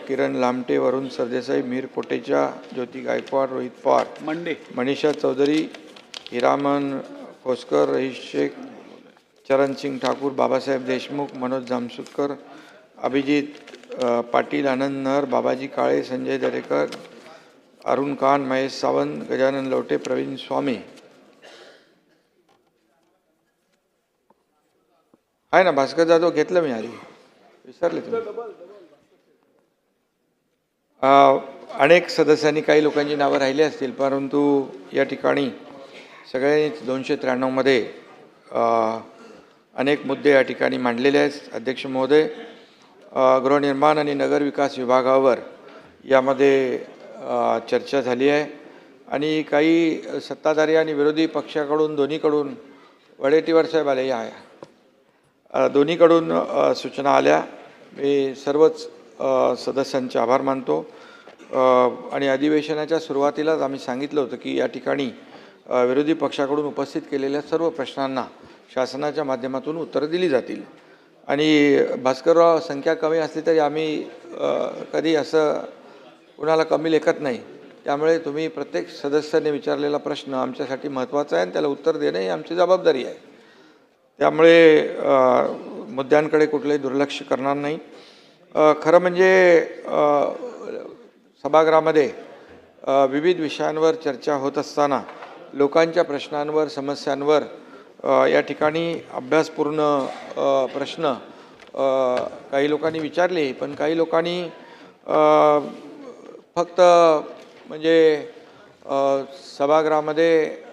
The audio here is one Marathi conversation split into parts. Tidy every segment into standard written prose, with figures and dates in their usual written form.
किरण लामटे, वरुण सरदेसाई, मीर कोटेचा, ज्योती गायकवाड, रोहित पवार, मनीषा चौधरी, हिरामन खोसकर, रईस शेख, चरण सिंग ठाकूर, बाबासाहेब देशमुख, मनोज जामसुदकर, अभिजित पाटील, आनंद नर, बाबाजी काळे, संजय दरेकर, अरुण खान, महेश सावंत, गजानन लवटे, प्रवीण स्वामी आहे ना. भास्कर जाधव घेतलं मी आधी, विसरले तुम्ही. अनेक सदस्यांनी काही लोकांची नावं राहिली असतील, परंतु या ठिकाणी सगळ्यांनीच 293 मध्ये अनेक मुद्दे या ठिकाणी मांडलेले आहेत. अध्यक्ष महोदय, गृहनिर्माण आणि नगरविकास विभागावर यामध्ये चर्चा झाली आहे आणि काही सत्ताधारी आणि विरोधी पक्षाकडून दोन्हीकडून, वडेट्टीवार साहेब आले आहे, दोन्हीकडून सूचना आल्या. मी सर्वच सदस्यांचे आभार मानतो आणि अधिवेशनाच्या सुरुवातीलाच आम्ही सांगितलं होतं की या ठिकाणी विरोधी पक्षाकडून उपस्थित केलेल्या सर्व प्रश्नांना शासनाच्या माध्यमातून उत्तरं दिली जातील. आणि भास्करराव, संख्या कमी असली तरी आम्ही कधी असं कुणाला कमी लेखत नाही. त्यामुळे तुम्ही प्रत्येक सदस्याने विचारलेला प्रश्न आमच्यासाठी महत्त्वाचा आहे आणि त्याला उत्तर देणं ही आमची जबाबदारी आहे. त्यामुळे मुद्द्यांकडे कुठलंही दुर्लक्ष करणार नाही. खरं म्हणजे सभागृहामध्ये विविध विषयांवर चर्चा होत असताना लोकांच्या प्रश्नांवर, समस्यांवर या ठिकाणी अभ्यासपूर्ण प्रश्न काही लोकांनी विचारले, पण काही लोकांनी फक्त म्हणजे सभागृहामध्ये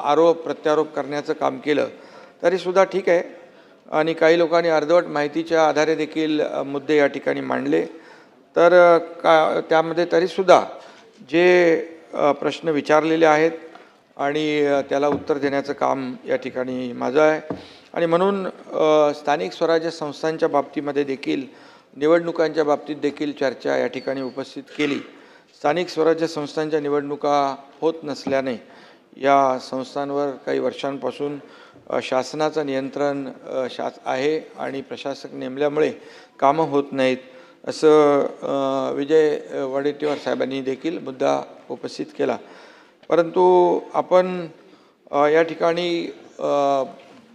आरोप प्रत्यारोप करण्याचं काम केलं तरीसुद्धा ठीक आहे. आणि काही लोकांनी अर्धवट माहितीच्या आधारे देखील मुद्दे या ठिकाणी मांडले. तर त्यामध्ये तरीसुद्धा जे प्रश्न विचारलेले आहेत आणि त्याला उत्तर देण्याचं काम या ठिकाणी माझं आहे. आणि म्हणून स्थानिक स्वराज्य संस्थांच्या बाबतीमध्ये देखील, निवडणुकांच्या बाबतीत देखील चर्चा या ठिकाणी उपस्थित केली. स्थानिक स्वराज्य संस्थांच्या निवडणुका होत नसल्याने या संस्थांवर काही वर्षांपासून शासनाचं नियंत्रण आहे आणि प्रशासक नेमल्यामुळे कामं होत नाहीत, असं विजय वडेट्टीवार साहेबांनी देखील मुद्दा उपस्थित केला. परंतु आपण या ठिकाणी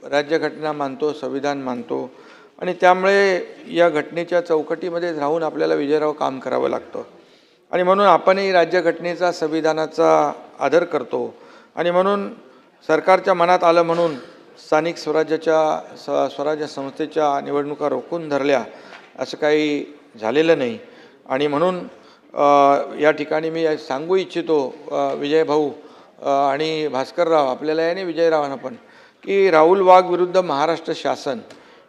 राज्यघटना मानतो, संविधान मानतो आणि त्यामुळे या घटनेच्या चौकटीमध्ये राहून आपल्याला विजयराव काम करावं लागतं. आणि म्हणून आपणही राज्यघटनेचा, संविधानाचा आदर करतो. आणि म्हणून सरकारच्या मनात आलं म्हणून स्थानिक स्वराज्य संस्थेच्या निवडणुका रोखून धरल्या असं काही झालेलं नाही. आणि म्हणून या ठिकाणी मी सांगू इच्छितो विजयभाऊ आणि भास्करराव, आपल्याला याने विजयरावांना पण, की राहुल वाघ विरुद्ध महाराष्ट्र शासन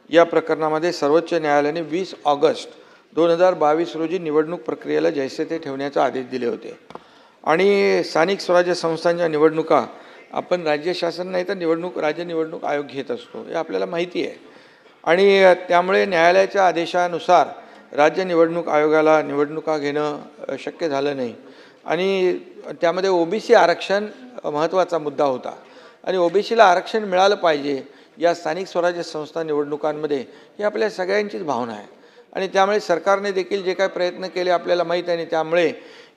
या प्रकरणामध्ये सर्वोच्च न्यायालयाने 20 ऑगस्ट 2022 रोजी निवडणूक प्रक्रियेला जैसे ते ठेवण्याचे आदेश दिले होते. आणि स्थानिक स्वराज्य संस्थांच्या निवडणुका आपण राज्य शासन नाही तर राज्य निवडणूक आयोग घेत असतो, हे आपल्याला माहिती आहे. आणि त्यामुळे न्यायालयाच्या आदेशानुसार राज्य निवडणूक आयोगाला निवडणुका घेणं शक्य झालं नाही. आणि त्यामध्ये ओबीसी आरक्षण महत्त्वाचा मुद्दा होता आणि ओबीसीला आरक्षण मिळालं पाहिजे या स्थानिक स्वराज्य संस्था निवडणुकांमध्ये, ही आपल्या सगळ्यांचीच भावना आहे. आणि त्यामुळे सरकारने देखील जे काही प्रयत्न केले आपल्याला माहीत आहे. आणि त्यामुळे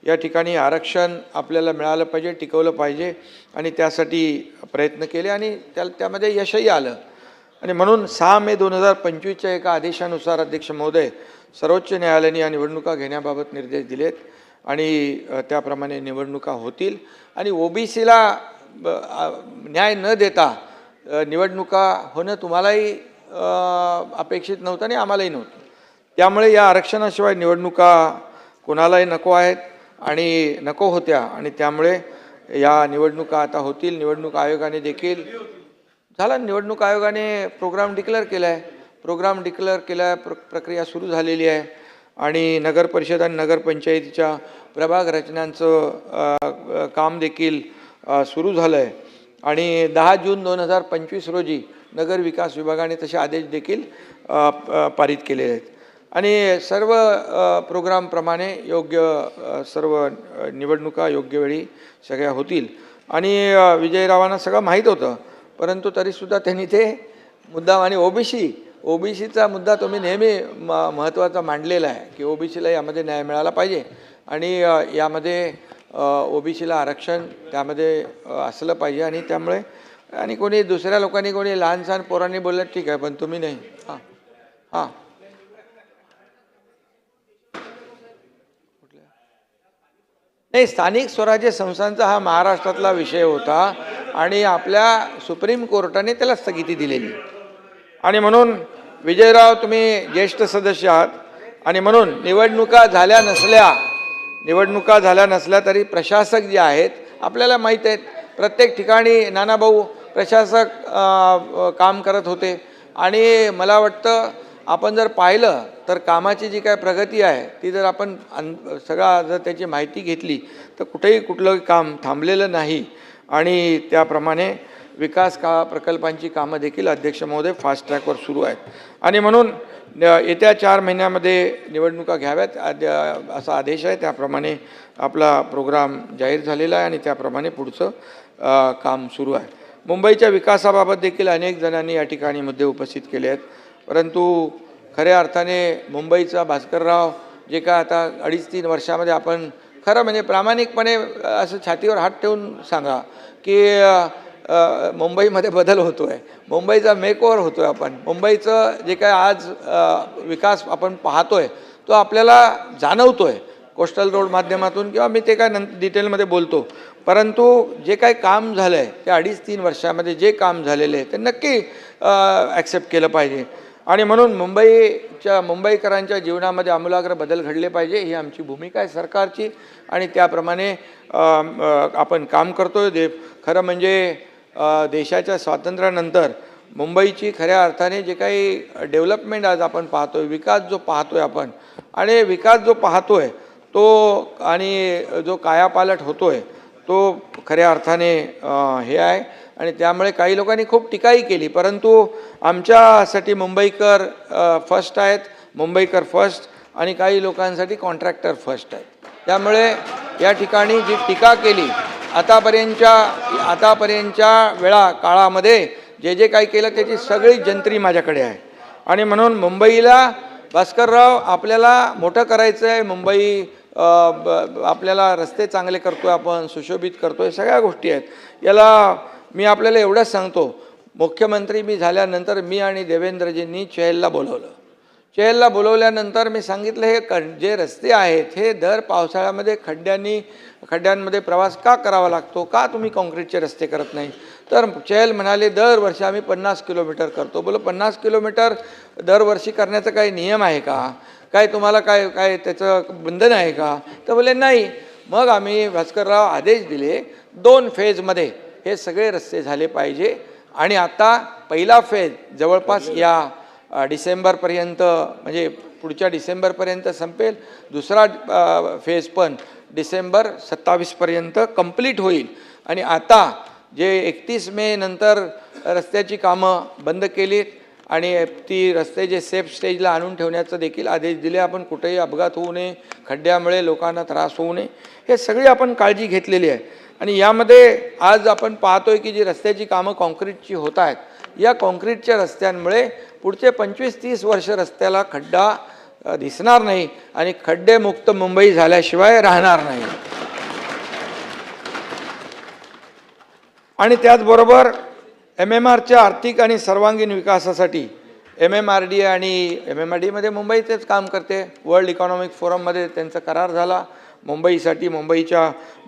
या ठिकाणी आरक्षण आपल्याला मिळालं पाहिजे, टिकवलं पाहिजे आणि त्यासाठी प्रयत्न केले आणि त्यामध्ये यशही आलं. आणि म्हणून 6 मे 2025च्या एका आदेशानुसार अध्यक्ष महोदय, सर्वोच्च न्यायालयाने या निवडणुका घेण्याबाबत निर्देश दिलेत आणि त्याप्रमाणे निवडणुका होतील. आणि ओबीसीला न्याय न देता निवडणुका होणं तुम्हालाही अपेक्षित नव्हतं आणि आम्हालाही नव्हतं. त्यामुळे या आरक्षणाशिवाय निवडणुका कोणालाही नको आहेत आणि नको होत्या. आणि त्यामुळे या निवडणुका आता होतील. निवडणूक आयोगाने देखील निवडणूक आयोगाने प्रोग्राम डिक्लेअर केला आहे. प्रोग्राम डिक्लेअर केला, प्रक्रिया सुरू झालेली आहे. आणि नगरपरिषद आणि नगरपंचायतीच्या प्रभाग रचनांचं काम देखील सुरू झालं आहे. आणि 10 जून 2025 रोजी नगरविकास विभागाने तसे आदेश देखील पारित केलेले आहेत. आणि सर्व प्रोग्रामप्रमाणे सर्व निवडणुका योग्य वेळी सगळ्या होतील. आणि विजयरावांना सगळं माहीत होतं, परंतु तरीसुद्धा त्यांनी ते मुद्दाम, आणि ओबीसी ओबीसीचा मुद्दा तुम्ही नेहमी महत्त्वाचा मांडलेला आहे की ओबीसीला यामध्ये न्याय मिळाला पाहिजे आणि यामध्ये ओबीसीला आरक्षण त्यामध्ये असलं पाहिजे आणि त्यामुळे आणि कोणी दुसऱ्या लोकांनी कोणी लहान सहान पोरांनी बोललं ठीक आहे पण तुम्ही नाही. हां हां नाही, स्थानिक स्वराज्य संस्थांचा हा महाराष्ट्रातला विषय होता आणि आपल्या सुप्रीम कोर्टाने त्याला स्थगिती दिलेली आणि म्हणून विजयराव तुम्ही ज्येष्ठ सदस्य आहात आणि म्हणून निवडणुका झाल्या नसल्या तरी प्रशासक जे आहेत आपल्याला माहीत आहेत, प्रत्येक ठिकाणी नानाभाऊ प्रशासक काम करत होते आणि मला वाटतं आपण जर पाहिलं तर कामाची जी काय प्रगती आहे ती जर आपण जर त्याची माहिती घेतली तर कुठेही कुठलं काम थांबलेलं नाही आणि त्याप्रमाणे विकास प्रकल्पांची कामं देखील अध्यक्ष महोदय फास्ट ट्रॅकवर सुरू आहेत आणि म्हणून येत्या 4 महिन्यामध्ये निवडणुका घ्याव्यात असा आदेश आहे. त्याप्रमाणे आपला प्रोग्राम जाहीर झालेला आहे आणि त्याप्रमाणे पुढचं काम सुरू आहे. मुंबईच्या विकासाबाबत देखील अनेक जणांनी या ठिकाणी मुद्दे उपस्थित केले आहेत, परंतु खऱ्या अर्थाने मुंबईचा भास्करराव जे काय आता 2.5-3 वर्षामध्ये आपण खरं म्हणजे प्रामाणिकपणे असं छातीवर हात ठेवून सांगा की मुंबईमध्ये बदल होतो आहे, मुंबईचा मेकओव्हर होतो आहे. आपण मुंबईचं जे काय आज विकास आपण पाहतोय तो आपल्याला जाणवतो आहे कोस्टल रोड माध्यमातून किंवा मी ते काय डिटेलमध्ये बोलतो, परंतु जे काही काम झालं आहे त्या 2.5-3 वर्षामध्ये जे काम झालेलं आहे ते नक्की ॲक्सेप्ट केलं पाहिजे आणि म्हणून मुंबईकरांच्या जीवनामध्ये आमूलाग्र बदल घडले पाहिजे ही आमची भूमिका आहे सरकारची आणि त्याप्रमाणे आपण काम करतोय. खरं म्हणजे देशाच्या स्वातंत्र्यानंतर मुंबईची खऱ्या अर्थाने जे काही डेव्हलपमेंट आज आपण पाहतोय, विकास जो पाहतोय आपण आणि विकास जो पाहतोय तो आणि जो कायापालट होतोय तो खऱ्या अर्थाने हे आहे आणि त्यामुळे काही लोकांनी खूप टीकाही केली, परंतु आमच्यासाठी मुंबईकर फर्स्ट आहेत, मुंबईकर फर्स्ट आणि काही लोकांसाठी कॉन्ट्रॅक्टर फर्स्ट आहेत. त्यामुळे या ठिकाणी जी टीका केली आतापर्यंतच्या काळामध्ये जे काही केलं त्याची सगळी जंत्री माझ्याकडे आहे आणि म्हणून मुंबईला भास्करराव आपल्याला मोठं करायचं आहे. मुंबई आपल्याला रस्ते चांगले करतोय, आपण सुशोभित करतोय, सगळ्या गोष्टी आहेत. याला मी आपल्याला एवढंच सांगतो, मुख्यमंत्री मी झाल्यानंतर मी आणि देवेंद्रजींनी चेहलला बोलवल्यानंतर मी सांगितलं हे जे रस्ते आहेत हे दर पावसाळ्यामध्ये खड्ड्यांमध्ये प्रवास का करावा लागतो, का तुम्ही काँक्रीटचे रस्ते करत नाही. तर चेहल म्हणाले दरवर्षी आम्ही 50 किलोमीटर करतो. बोलो 50 किलोमीटर दरवर्षी करण्याचा काही नियम आहे का, काय तुम्हाला काय त्याचं बंधन आहे का. तर बोले नाही. मग आम्ही भास्करराव आदेश दिले 2 फेजमध्ये हे सगळे रस्ते झाले पाहिजे आणि आता पहिला फेज जवळपास या डिसेंबरपर्यंत म्हणजे पुढच्या डिसेंबरपर्यंत संपेल, दुसरा फेज पण डिसेंबर 27पर्यंत कंप्लीट होईल आणि आता जे 31 मे नंतर रस्त्याची कामं बंद केलीत आणि ती रस्ते जे सेफ स्टेजला आणून ठेवण्याचं देखील आदेश दिले. आपण कुठेही अपघात होऊ नये, खड्ड्यामुळे लोकांना त्रास होऊ नये, हे सगळी आपण काळजी घेतलेली आहे आणि यामध्ये आज आपण पाहतोय की जी रस्त्याची कामं काँक्रीटची होत आहेत, या काँक्रीटच्या रस्त्यांमुळे पुढचे 25-30 वर्ष रस्त्याला खड्डा दिसणार नाही आणि खड्डेमुक्त मुंबई झाल्याशिवाय राहणार नाही. आणि त्याचबरोबर MMRच्या आर्थिक आणि सर्वांगीण विकासासाठी MMRDA आणि MMRDAमध्ये मुंबई तेच काम करते. वर्ल्ड इकॉनॉमिक फोरममध्ये त्यांचा करार झाला.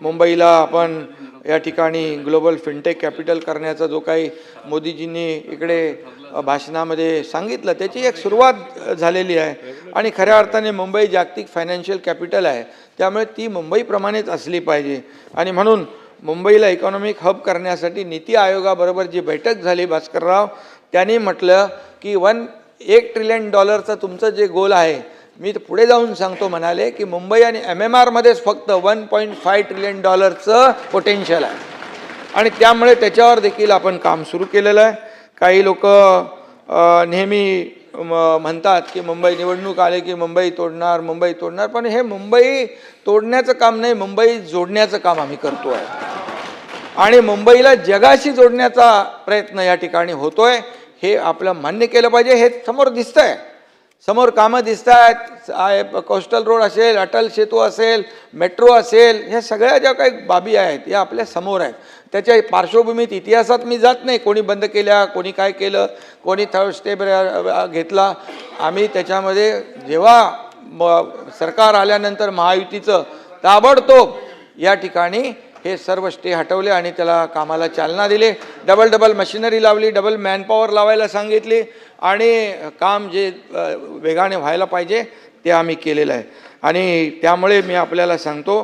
मुंबईला आपण या ठिकाणी ग्लोबल फिनटेक कॅपिटल करण्याचा जो काही मोदीजींनी इकडे भाषणामध्ये सांगितलं त्याची एक सुरुवात झालेली आहे आणि खऱ्या अर्थाने मुंबई जागतिक फायनान्शियल कॅपिटल आहे, त्यामुळे ती मुंबईप्रमाणेच असली पाहिजे आणि म्हणून मुंबईला इकॉनॉमिक हब करण्यासाठी नीती आयोगाबरोबर जी बैठक झाली भास्करराव त्यांनी म्हटलं की $1 ट्रिलियन तुमचं जे गोल आहे, मी पुढे जाऊन सांगतो म्हणाले की मुंबई आणि MMRमध्येच फक्त $1.5 ट्रिलियन पोटेन्शियल आहे आणि त्यामुळे त्याच्यावर देखील आपण काम सुरू केलेलं आहे. काही लोक नेहमी म्हणतात की मुंबई निवडणूक आले की मुंबई तोडणार, पण हे मुंबई तोडण्याचं काम नाही, मुंबई जोडण्याचं काम आम्ही करतो आहे आणि मुंबईला जगाशी जोडण्याचा प्रयत्न या ठिकाणी होतोय. हे आपलं मान्य केलं पाहिजे. हे समोर दिसतंय, समोर कामं दिसत आहेत. कोस्टल रोड असेल, अटल सेतू असेल, मेट्रो असेल, ह्या सगळ्या ज्या काही बाबी आहेत या आपल्या समोर आहेत. त्याच्या पार्श्वभूमीत इतिहासात मी जात नाही, कोणी बंद केल्या, कोणी काय केलं, कोणी थर्ड स्टेप घेतला. आम्ही त्याच्यामध्ये जेव्हा सरकार आल्यानंतर महायुतीचं ताबडतोब या ठिकाणी हे सर्व स्टे हटवले आणि त्याला कामाला चालना दिले. डबल मशिनरी लावली, डबल मॅनपॉवर लावायला सांगितली आणि काम जे वेगाने व्हायला पाहिजे ते आम्ही केलेलं आहे. आणि त्यामुळे मी आपल्याला सांगतो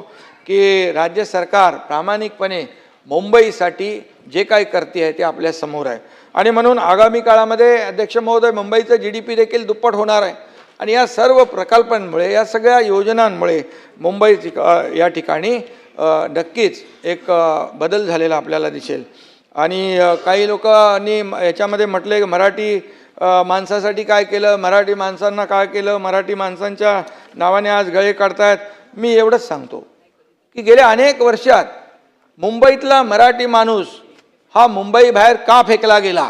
की राज्य सरकार प्रामाणिकपणे मुंबईसाठी जे काही करते आहे ते आपल्या समोर आहे. आणि म्हणून आगामी काळामध्ये अध्यक्ष महोदय मुंबईचं GDP देखील दुप्पट होणार आहे. आणि या सर्व प्रकल्पांमुळे, या सगळ्या योजनांमुळे मुंबई या ठिकाणी नक्कीच एक बदल झालेला आपल्याला दिसेल. आणि काही लोकांनी याच्यामध्ये म्हटले मराठी माणसासाठी काय केलं, मराठी माणसांना काय केलं, मराठी माणसांच्या नावाने आज गळे काढतायत. मी एवढंच सांगतो की गेल्या अनेक वर्षात मुंबईतला मराठी माणूस हा मुंबई बाहेर का फेकला गेला,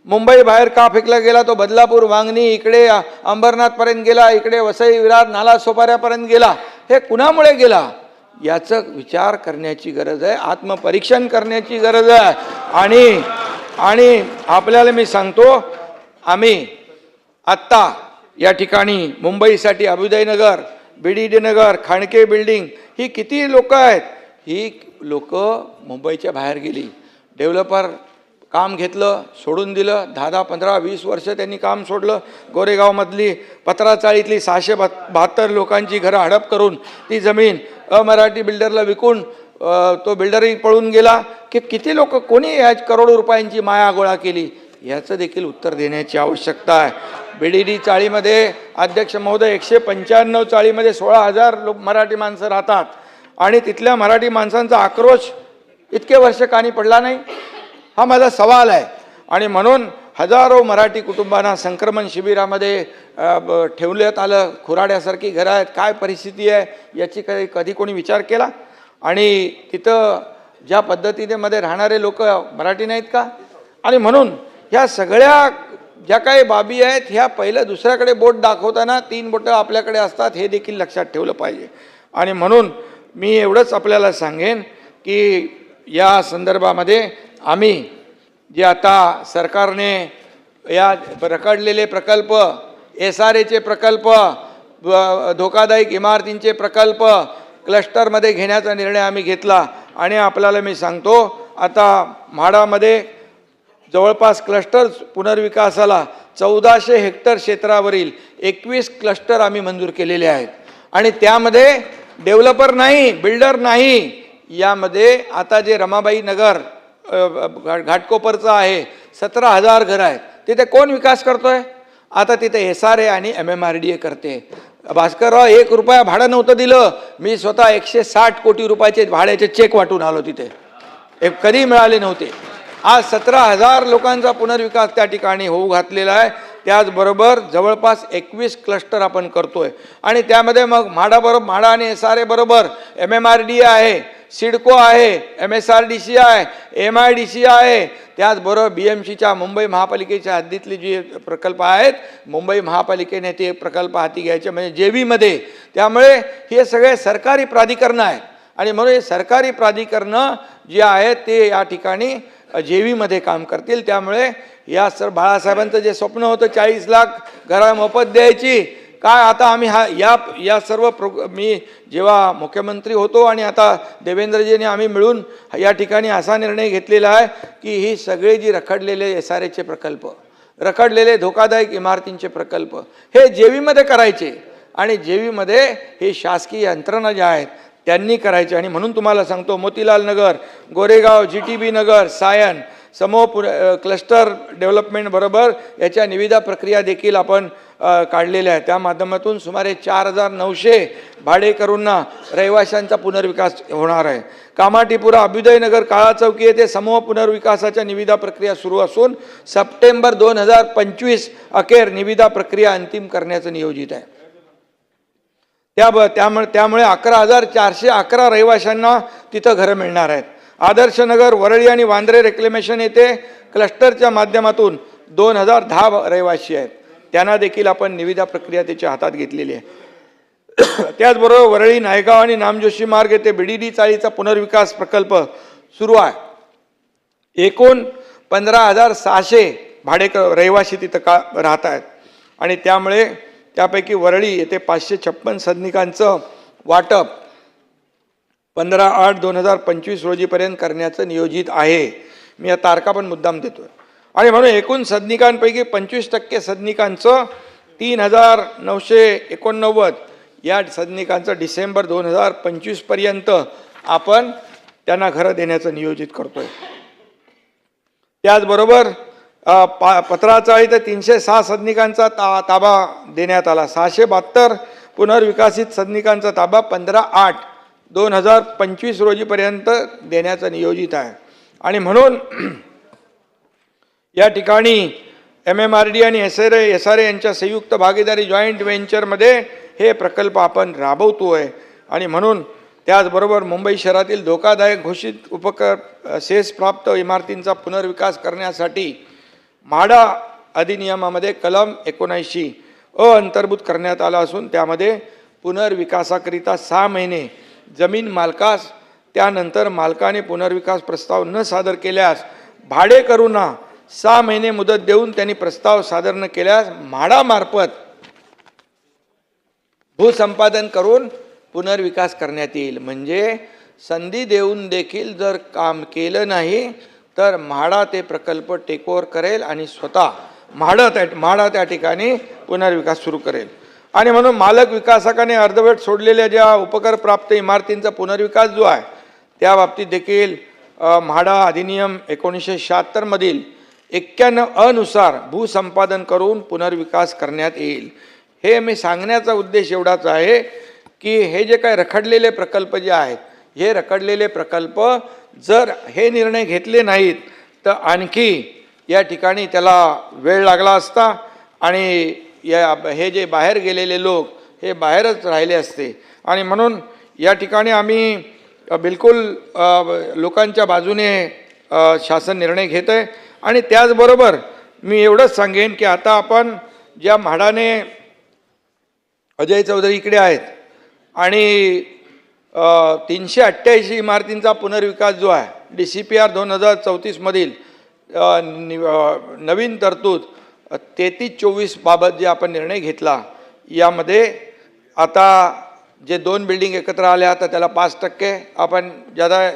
मुंबई बाहेर का फेकला गेला, तो बदलापूर, वांगणी, इकडे अंबरनाथपर्यंत गेला, इकडे वसई, विरार, नाला सोपाऱ्यापर्यंत गेला. हे कुणामुळे गेला याचा विचार करण्याची गरज आहे, आत्मपरीक्षण करण्याची गरज आहे. आणि आपल्याला मी सांगतो, आम्ही आत्ता या ठिकाणी मुंबईसाठी अभ्युदयनगर, BDD नगर, खाणके बिल्डिंग, ही किती लोक आहेत, ही लोक मुंबईच्या बाहेर गेली. डेव्हलपर काम घेतलं, सोडून दिलं. 10, 15, 20 वर्ष त्यांनी काम सोडलं. गोरेगावमधली पत्राचाळीतली 672 लोकांची घरं हडप करून ती जमीन अमराठी बिल्डरला विकून तो बिल्डरही पळून गेला. की किती लोक, कोणी या करोडो रुपयांची माया गोळा केली, याचं देखील उत्तर देण्याची आवश्यकता आहे. BDD चाळीमध्ये अध्यक्ष महोदय 195 चाळीमध्ये 16,000 लोक मराठी माणसं राहतात. आणि तिथल्या मराठी माणसांचा आक्रोश इतके वर्ष कानी पडला नाही, हा माझा सवाल आहे. आणि म्हणून हजारो मराठी कुटुंबांना संक्रमण शिबिरामध्ये ठेवण्यात आलं. खुराड्यासारखी घरं आहेत, काय परिस्थिती आहे याची कधी कोणी विचार केला? आणि तिथं ज्या पद्धतीने मध्ये राहणारे लोक मराठी नाहीत का? आणि म्हणून ह्या सगळ्या ज्या काही बाबी आहेत ह्या पहिलं दुसऱ्याकडे बोट दाखवताना 3 बोटं आपल्याकडे असतात, हे देखील लक्षात ठेवलं पाहिजे. आणि म्हणून मी एवढंच आपल्याला सांगेन की या संदर्भामध्ये आम्ही जे आता सरकारने या रखडलेले प्रकल्प, SRAचे प्रकल्प, धोकादायक इमारतींचे प्रकल्प क्लस्टरमध्ये घेण्याचा निर्णय आम्ही घेतला. आणि आपल्याला मी सांगतो, आता म्हाडामध्ये जवळपास क्लस्टर पुनर्विकासाला 1400 हेक्टर क्षेत्रावरील 21 क्लस्टर आम्ही मंजूर केलेले आहेत. आणि त्यामध्ये डेव्हलपर नाही, बिल्डर नाही, यामध्ये आता जे रमाबाई नगर घाटकोपरचं आहे 17,000 घरं आहेत, तिथे कोण विकास करतोय? आता तिथे SRA आणि MMRDA करते. भास्करराव 1 रुपया भाडं नव्हतं दिलं, मी स्वतः 160 कोटी रुपयाचे भाड्याचे चेक वाटून आलो, तिथे कधी मिळाले नव्हते. आज 17,000 लोकांचा पुनर्विकास त्या ठिकाणी होऊ घातलेला आहे. त्याचबरोबर जवळपास 21 क्लस्टर आपण करतोय. आणि त्यामध्ये मग म्हाडा आणि SRA बरोबर MMRDA आहे, सिडको आहे, MSRDC आहे, MIDC आहे, त्याचबरोबर BMCच्या मुंबई महापालिकेच्या हद्दीतले जे प्रकल्प आहेत, मुंबई महापालिकेने ते प्रकल्प हाती घ्यायचे म्हणजे JV त्यामुळे हे सगळे सरकारी प्राधिकरणं आहेत. आणि म्हणून हे सरकारी प्राधिकरणं जे आहेत ते या ठिकाणी JV काम करतील. त्यामुळे या बाळासाहेबांचं जे स्वप्न होतं 40 लाख घरं मोफत द्यायची, काय आता आम्ही या सर्व मी जेव्हा मुख्यमंत्री होतो आणि आता देवेंद्रजींनी आम्ही मिळून या ठिकाणी असा निर्णय घेतलेला आहे की ही सगळे जी रखडलेले SRAचे प्रकल्प, रखडलेले धोकादायक इमारतींचे प्रकल्प हे JV करायचे. आणि JV हे शासकीय यंत्रणा ज्या आहेत त्यांनी करायचे. आणि म्हणून तुम्हाला सांगतो, मोतीलाल नगर, गोरेगाव, GTB नगर, सायन समूह क्लस्टर डेव्हलपमेंट बरोबर याच्या निविदा प्रक्रिया देखील आपण काढलेल्या आहे. त्या माध्यमातून सुमारे 4,900 भाडेकरूंना रहिवाशांचा पुनर्विकास होणार आहे. कामाठीपुरा, अभ्युदयनगर, काळा चौकी येथे समूह पुनर्विकासाच्या निविदा प्रक्रिया सुरू असून सप्टेंबर 2025 अखेर निविदा प्रक्रिया अंतिम करण्याचं नियोजित आहे. त्यामुळे 11,411 रहिवाशांना तिथं घरं मिळणार आहेत. आदर्श नगर, वरळी आणि वांद्रे रेक्लेमेशन येथे क्लस्टरच्या माध्यमातून 2010 रहिवासी आहेत, त्यांना देखील आपण निविदा प्रक्रिया त्याच्या हातात घेतलेली आहे. त्याचबरोबर वरळी, नायगाव आणि नामजोशी मार्ग येथे BDD चाळीचा पुनर्विकास प्रकल्प सुरू आहे. एकूण 15,600 रहिवासी तिथं राहत आहेत आणि त्यामुळे त्यापैकी वरळी येथे 556 सदनिकांचं वाटप 15/8/2025 रोजीपर्यंत करण्याचं नियोजित आहे. मी या तारखा पण मुद्दाम देतोय. आणि म्हणून एकूण सदनिकांपैकी 25% सदनिकांचं 3,989 या सदनिकांचं डिसेंबर 2025 पर्यंत आपण त्यांना घरं देण्याचं नियोजित करतोय. त्याचबरोबर पत्राचाळी तर 306 सदनिकांचा ताबा देण्यात आला. 672 पुनर्विकसित सदनिकांचा ताबा 15/8/2025 रोजीपर्यंत देण्याचं नियोजित आहे. आणि म्हणून या ठिकाणी MMRD आणि SRA यांच्या संयुक्त भागीदारी जॉईंट व्हेंचरमध्ये हे प्रकल्प आपण राबवतोय. आणि म्हणून त्याचबरोबर मुंबई शहरातील धोकादायक घोषित सेस प्राप्त इमारतींचा पुनर्विकास करण्यासाठी म्हाडा अधिनियमामध्ये कलम 79 अंतर्भूत करण्यात आला असून त्यामध्ये पुनर्विकासाकरिता 6 महिने जमीन मालकास, त्यानंतर मालकाने पुनर्विकास प्रस्ताव न सादर केल्यास भाडेकरूंना 6 महिने मुदत देऊन त्यांनी प्रस्ताव सादर न केल्यास म्हाडामार्फत भूसंपादन करून पुनर्विकास करण्यात येईल. म्हणजे संधी देऊन देखील जर काम केलं नाही तर म्हाडा ते प्रकल्प टेक ओव्हर करेल आणि स्वतः म्हाडा त्या ठिकाणी पुनर्विकास सुरू करेल. आणि म्हणून मालक विकासकाने अर्धवट सोडलेल्या ज्या उपकर प्राप्त इमारतींचा पुनर्विकास जो आहे त्या बाबतीत देखील म्हाडा अधिनियम 1976 मधील 91 नुसार भूसंपादन करून पुनर्विकास करण्यात येईल. हे मी सांगण्याचा उद्देश एवढाच आहे की हे जे काही रखडलेले प्रकल्प जे आहेत, हे रखडलेले प्रकल्प जर हे निर्णय घेतले नाहीत तर आणखी या ठिकाणी त्याला वेळ लागला असता आणि हे जे बाहेर गेलेले लोक हे बाहेरच राहिले असते. आणि म्हणून या ठिकाणी आम्ही बिलकुल लोकांच्या बाजूने शासन निर्णय घेत आहे. आणि त्याचबरोबर मी एवढंच सांगेन की आता आपण ज्या म्हाडाने अजय चौधरी इकडे आहेत आणि 388 इमारतींचा पुनर्विकास जो आहे DCPR 2034 मधील नवीन तरतूद 3324 बाबत जे आपण निर्णय घेतला, यामध्ये आता जे 2 बिल्डिंग एकत्र आल्या तर त्याला 5% आपण ज्यादा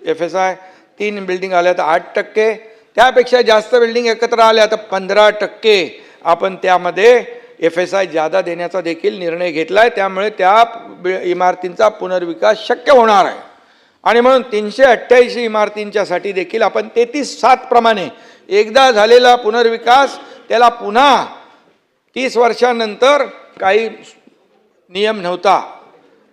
FSI, 3 बिल्डिंग आल्या तर 8%, त्यापेक्षा जास्त बिल्डिंग एकत्र आल्या तर 15% आपण त्यामध्ये FSI ज्यादा देण्याचा देखील निर्णय घेतला आहे. त्यामुळे त्या इमारतींचा पुनर्विकास शक्य होणार आहे. आणि म्हणून 388 इमारतींच्यासाठी देखील आपण 33/7 प्रमाणे एकदा झालेला पुनर्विकास त्याला पुन्हा 30 वर्षांनंतर काही नियम नव्हता,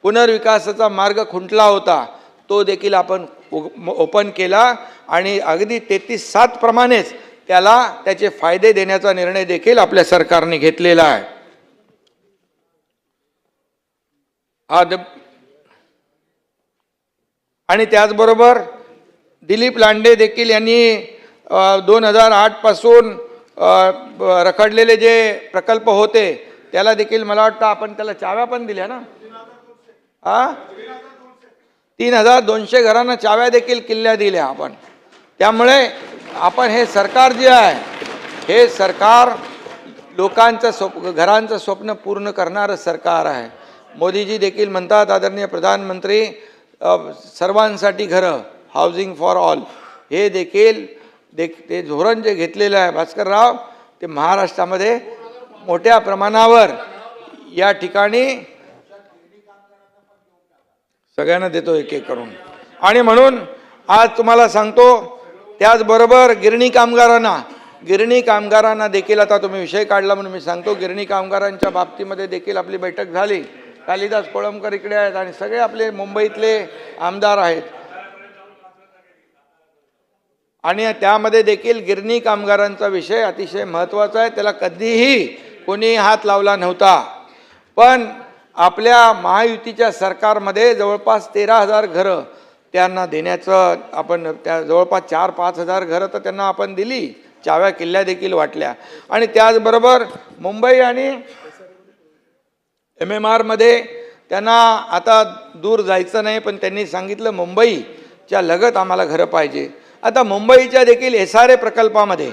पुनर्विकासाचा मार्ग खुंटला होता, तो देखील आपण ओपन केला आणि अगदी 33/7 प्रमाणेच त्याला त्याचे फायदे देण्याचा निर्णय देखील आपल्या सरकारने घेतलेला आहे. आणि त्याचबरोबर दिलीप लांडे देखील यांनी 2008 पासून रखडलेले जे प्रकल्प होते त्याला देखील मला वाटतं आपण त्याला चाव्या पण दिल्या ना. 3,200 घरांना चाव्या देखील किल्ल्या दिल्या आपण. त्यामुळे आपण हे सरकार जे आहे हे सरकार लोकांचं घरांचं स्वप्न पूर्ण करणारं सरकार आहे. मोदीजी देखील म्हणतात, आदरणीय प्रधानमंत्री, सर्वांसाठी घरं, हाऊसिंग फॉर ऑल, हे देखील ते धोरण जे घेतलेलं आहे भास्करराव, ते महाराष्ट्रामध्ये मोठ्या प्रमाणावर या ठिकाणी सगळ्यांना देतो एक एक करून. आणि म्हणून आज तुम्हाला सांगतो, त्याचबरोबर गिरणी कामगारांना देखील आता तुम्ही विषय काढला म्हणून मी सांगतो, गिरणी कामगारांच्या बाबतीमध्ये देखील आपली बैठक झाली. कालिदास कोळंबकर इकडे आहेत आणि सगळे आपले मुंबईतले आमदार आहेत आणि त्यामध्ये देखील गिरणी कामगारांचा विषय अतिशय महत्त्वाचा आहे. त्याला कधीही कोणी हात लावला नव्हता, पण आपल्या महायुतीच्या सरकारमध्ये जवळपास 13,000 घरं त्यांना देण्याचं आपण, त्या जवळपास 4-5 हजार घरं तर त्यांना आपण दिली चाव्या किल्ल्या देखील वाटल्या. आणि त्याचबरोबर मुंबई आणि MMRमध्ये त्यांना आता दूर जायचं नाही, पण त्यांनी सांगितलं मुंबईच्या लगत आम्हाला घरं पाहिजे. आता मुंबईच्या देखील SRA प्रकल्पामध्ये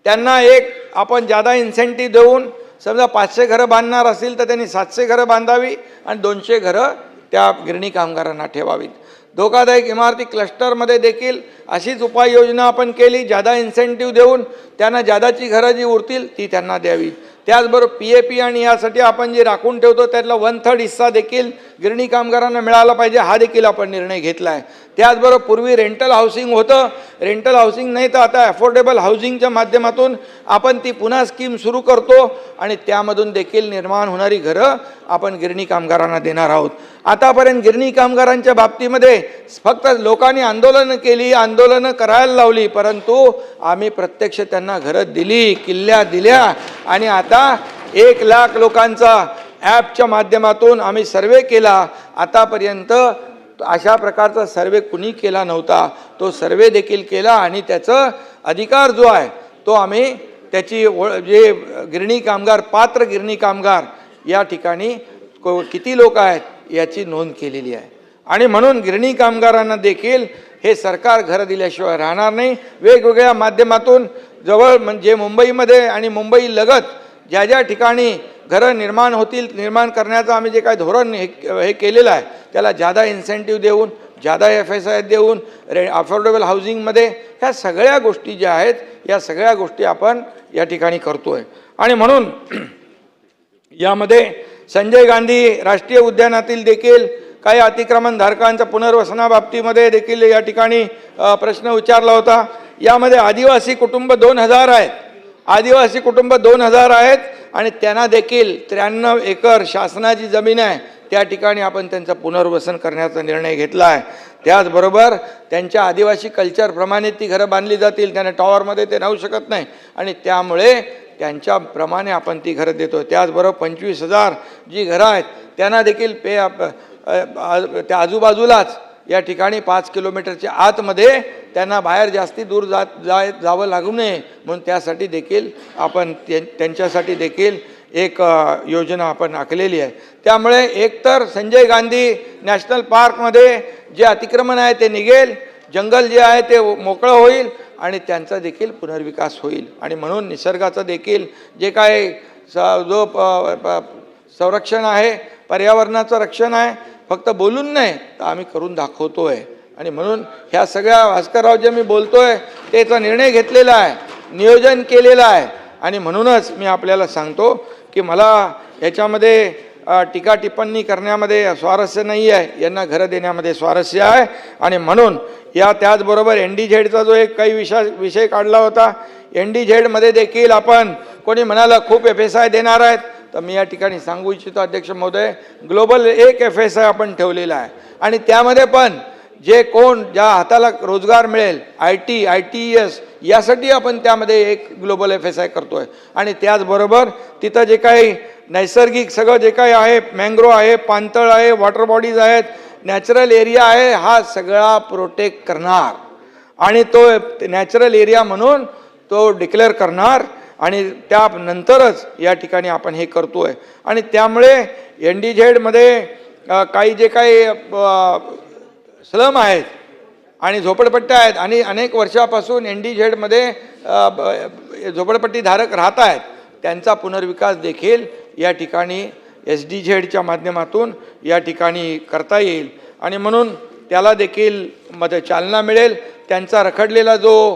त्यांना एक आपण जादा इन्सेंटिव्ह देऊन, समजा 500 घरं बांधणार असतील तर त्यांनी 700 घरं बांधावी आणि 200 घरं त्या गिरणी कामगारांना ठेवावीत. धोकादायक इमारती क्लस्टरमध्ये देखील अशीच उपाययोजना आपण केली, जादा इन्सेंटिव्ह देऊन त्यांना जादाची घरं जी उरतील ती त्यांना द्यावी. त्याचबरोबर PAP आणि यासाठी आपण जे राखून ठेवतो त्यातला 1/3 हिस्सा देखील गिरणी कामगारांना मिळाला पाहिजे, हा देखील आपण निर्णय घेतला आहे. त्याचबरोबर पूर्वी रेंटल हाऊसिंग होतं, रेंटल हाऊसिंग नाही तर आता अफोर्डेबल हाऊसिंगच्या माध्यमातून आपण ती पुन्हा स्कीम सुरू करतो आणि त्यामधून देखील निर्माण होणारी घरं आपण गिरणी कामगारांना देणार आहोत. आतापर्यंत गिरणी कामगारांच्या बाबतीमध्ये फक्त लोकांनी आंदोलनं केली, आंदोलनं करायला लावली, परंतु आम्ही प्रत्यक्ष त्यांना घरं दिली, किल्ल्या दिल्या. आणि आता 1 लाख लोकांचा ॲपच्या माध्यमातून आम्ही सर्वे केला. आतापर्यंत अशा प्रकारचा सर्वे कुणी केला नव्हता, तो सर्वे देखील केला आणि त्याचा अधिकार जो आहे तो आम्ही त्याची जे गिरणी कामगार, पात्र गिरणी कामगार या ठिकाणी किती लोक आहेत याची नोंद केलेली आहे. आणि म्हणून गिरणी कामगारांना देखील हे सरकार घरं दिल्याशिवाय राहणार नाही. वेगवेगळ्या माध्यमातून जवळ म्हणजे मुंबईमध्ये आणि मुंबई लगत ज्या ज्या ठिकाणी घरं निर्माण होतील, निर्माण करण्याचं आम्ही जे काही धोरण हे केलेलं आहे त्याला जादा इन्सेंटिव्ह देऊन, जादा FSI देऊन, अफोर्डेबल हाऊसिंगमध्ये ह्या सगळ्या गोष्टी ज्या आहेत या सगळ्या गोष्टी आपण या ठिकाणी करतो आहे. आणि म्हणून यामध्ये संजय गांधी राष्ट्रीय उद्यानातील देखील काही अतिक्रमणधारकांच्या पुनर्वसनाबाबतीमध्ये देखील या ठिकाणी प्रश्न विचारला होता. यामध्ये आदिवासी कुटुंब 2000 आहेत, आदिवासी कुटुंब 2000 आहेत आणि त्यांना देखील 93 एकर शासनाची जमीन आहे, त्या ठिकाणी आपण त्यांचं पुनर्वसन करण्याचा निर्णय घेतला आहे. त्याचबरोबर त्यांच्या आदिवासी कल्चरप्रमाणे ती घरं बांधली जातील, त्यांना टॉवरमध्ये ते राहू शकत नाही आणि त्यामुळे त्यांच्याप्रमाणे आपण ती घरं देतो. त्याचबरोबर 25,000 जी घरं आहेत त्यांना देखील त्या आजूबाजूलाच या ठिकाणी 5 किलोमीटरच्या आतमध्ये त्यांना बाहेर जास्ती दूर जावं लागू नये म्हणून त्यासाठी देखील आपण त्यांच्यासाठी देखील एक योजना आपण आखलेली आहे. त्यामुळे एकतर संजय गांधी नॅशनल पार्कमध्ये जे अतिक्रमण आहे ते निघेल, जंगल जे आहे ते मोकळं होईल आणि त्यांचा देखील पुनर्विकास होईल. आणि म्हणून निसर्गाचं देखील जे काय जो संरक्षण आहे, पर्यावरणाचं रक्षण आहे, फक्त बोलून नाही तर आम्ही करून दाखवतो आहे. आणि म्हणून ह्या सगळ्या भास्करराव जे मी बोलतो आहे त्याचा निर्णय घेतलेला आहे, नियोजन केलेलं आहे. आणि म्हणूनच मी आपल्याला सांगतो की मला याच्यामध्ये टीका टिप्पणी करण्यामध्ये स्वारस्य नाही आहे, यांना घरं देण्यामध्ये स्वारस्य आहे. आणि म्हणून त्याचबरोबर NDZचा जो एक काही विषय काढला होता, NDZमध्ये देखील आपण कोणी म्हणाला खूप FSI देणार आहेत, तर मी या ठिकाणी सांगू इच्छितो अध्यक्ष महोदय, ग्लोबल एक FSI आपण ठेवलेला आहे आणि त्यामध्ये पण जे कोण ज्या हाताला रोजगार मिळेल, IT, ITES यासाठी आपण त्यामध्ये एक ग्लोबल FSI करतोय. आणि त्याचबरोबर तिथं जे काही नैसर्गिक सगळं जे काही आहे, मँग्रोव आहे, पाणतळ आहे, वॉटर बॉडीज आहेत, नॅचरल एरिया आहे, हा सगळा प्रोटेक्ट करणार आणि तो नॅचरल एरिया म्हणून तो डिक्लेअर करणार आणि त्यानंतरच या ठिकाणी आपण हे करतोय. आणि त्यामुळे NDZमध्ये काही जे काही स्लम आहेत आणि झोपडपट्ट्या आहेत आणि अनेक वर्षापासून NDZमध्ये झोपडपट्टीधारक राहत आहेत, त्यांचा पुनर्विकास देखील या ठिकाणी SDZच्या माध्यमातून या ठिकाणी करता येईल. आणि म्हणून त्याला देखील चालना मिळेल. त्यांचा रखडलेला जो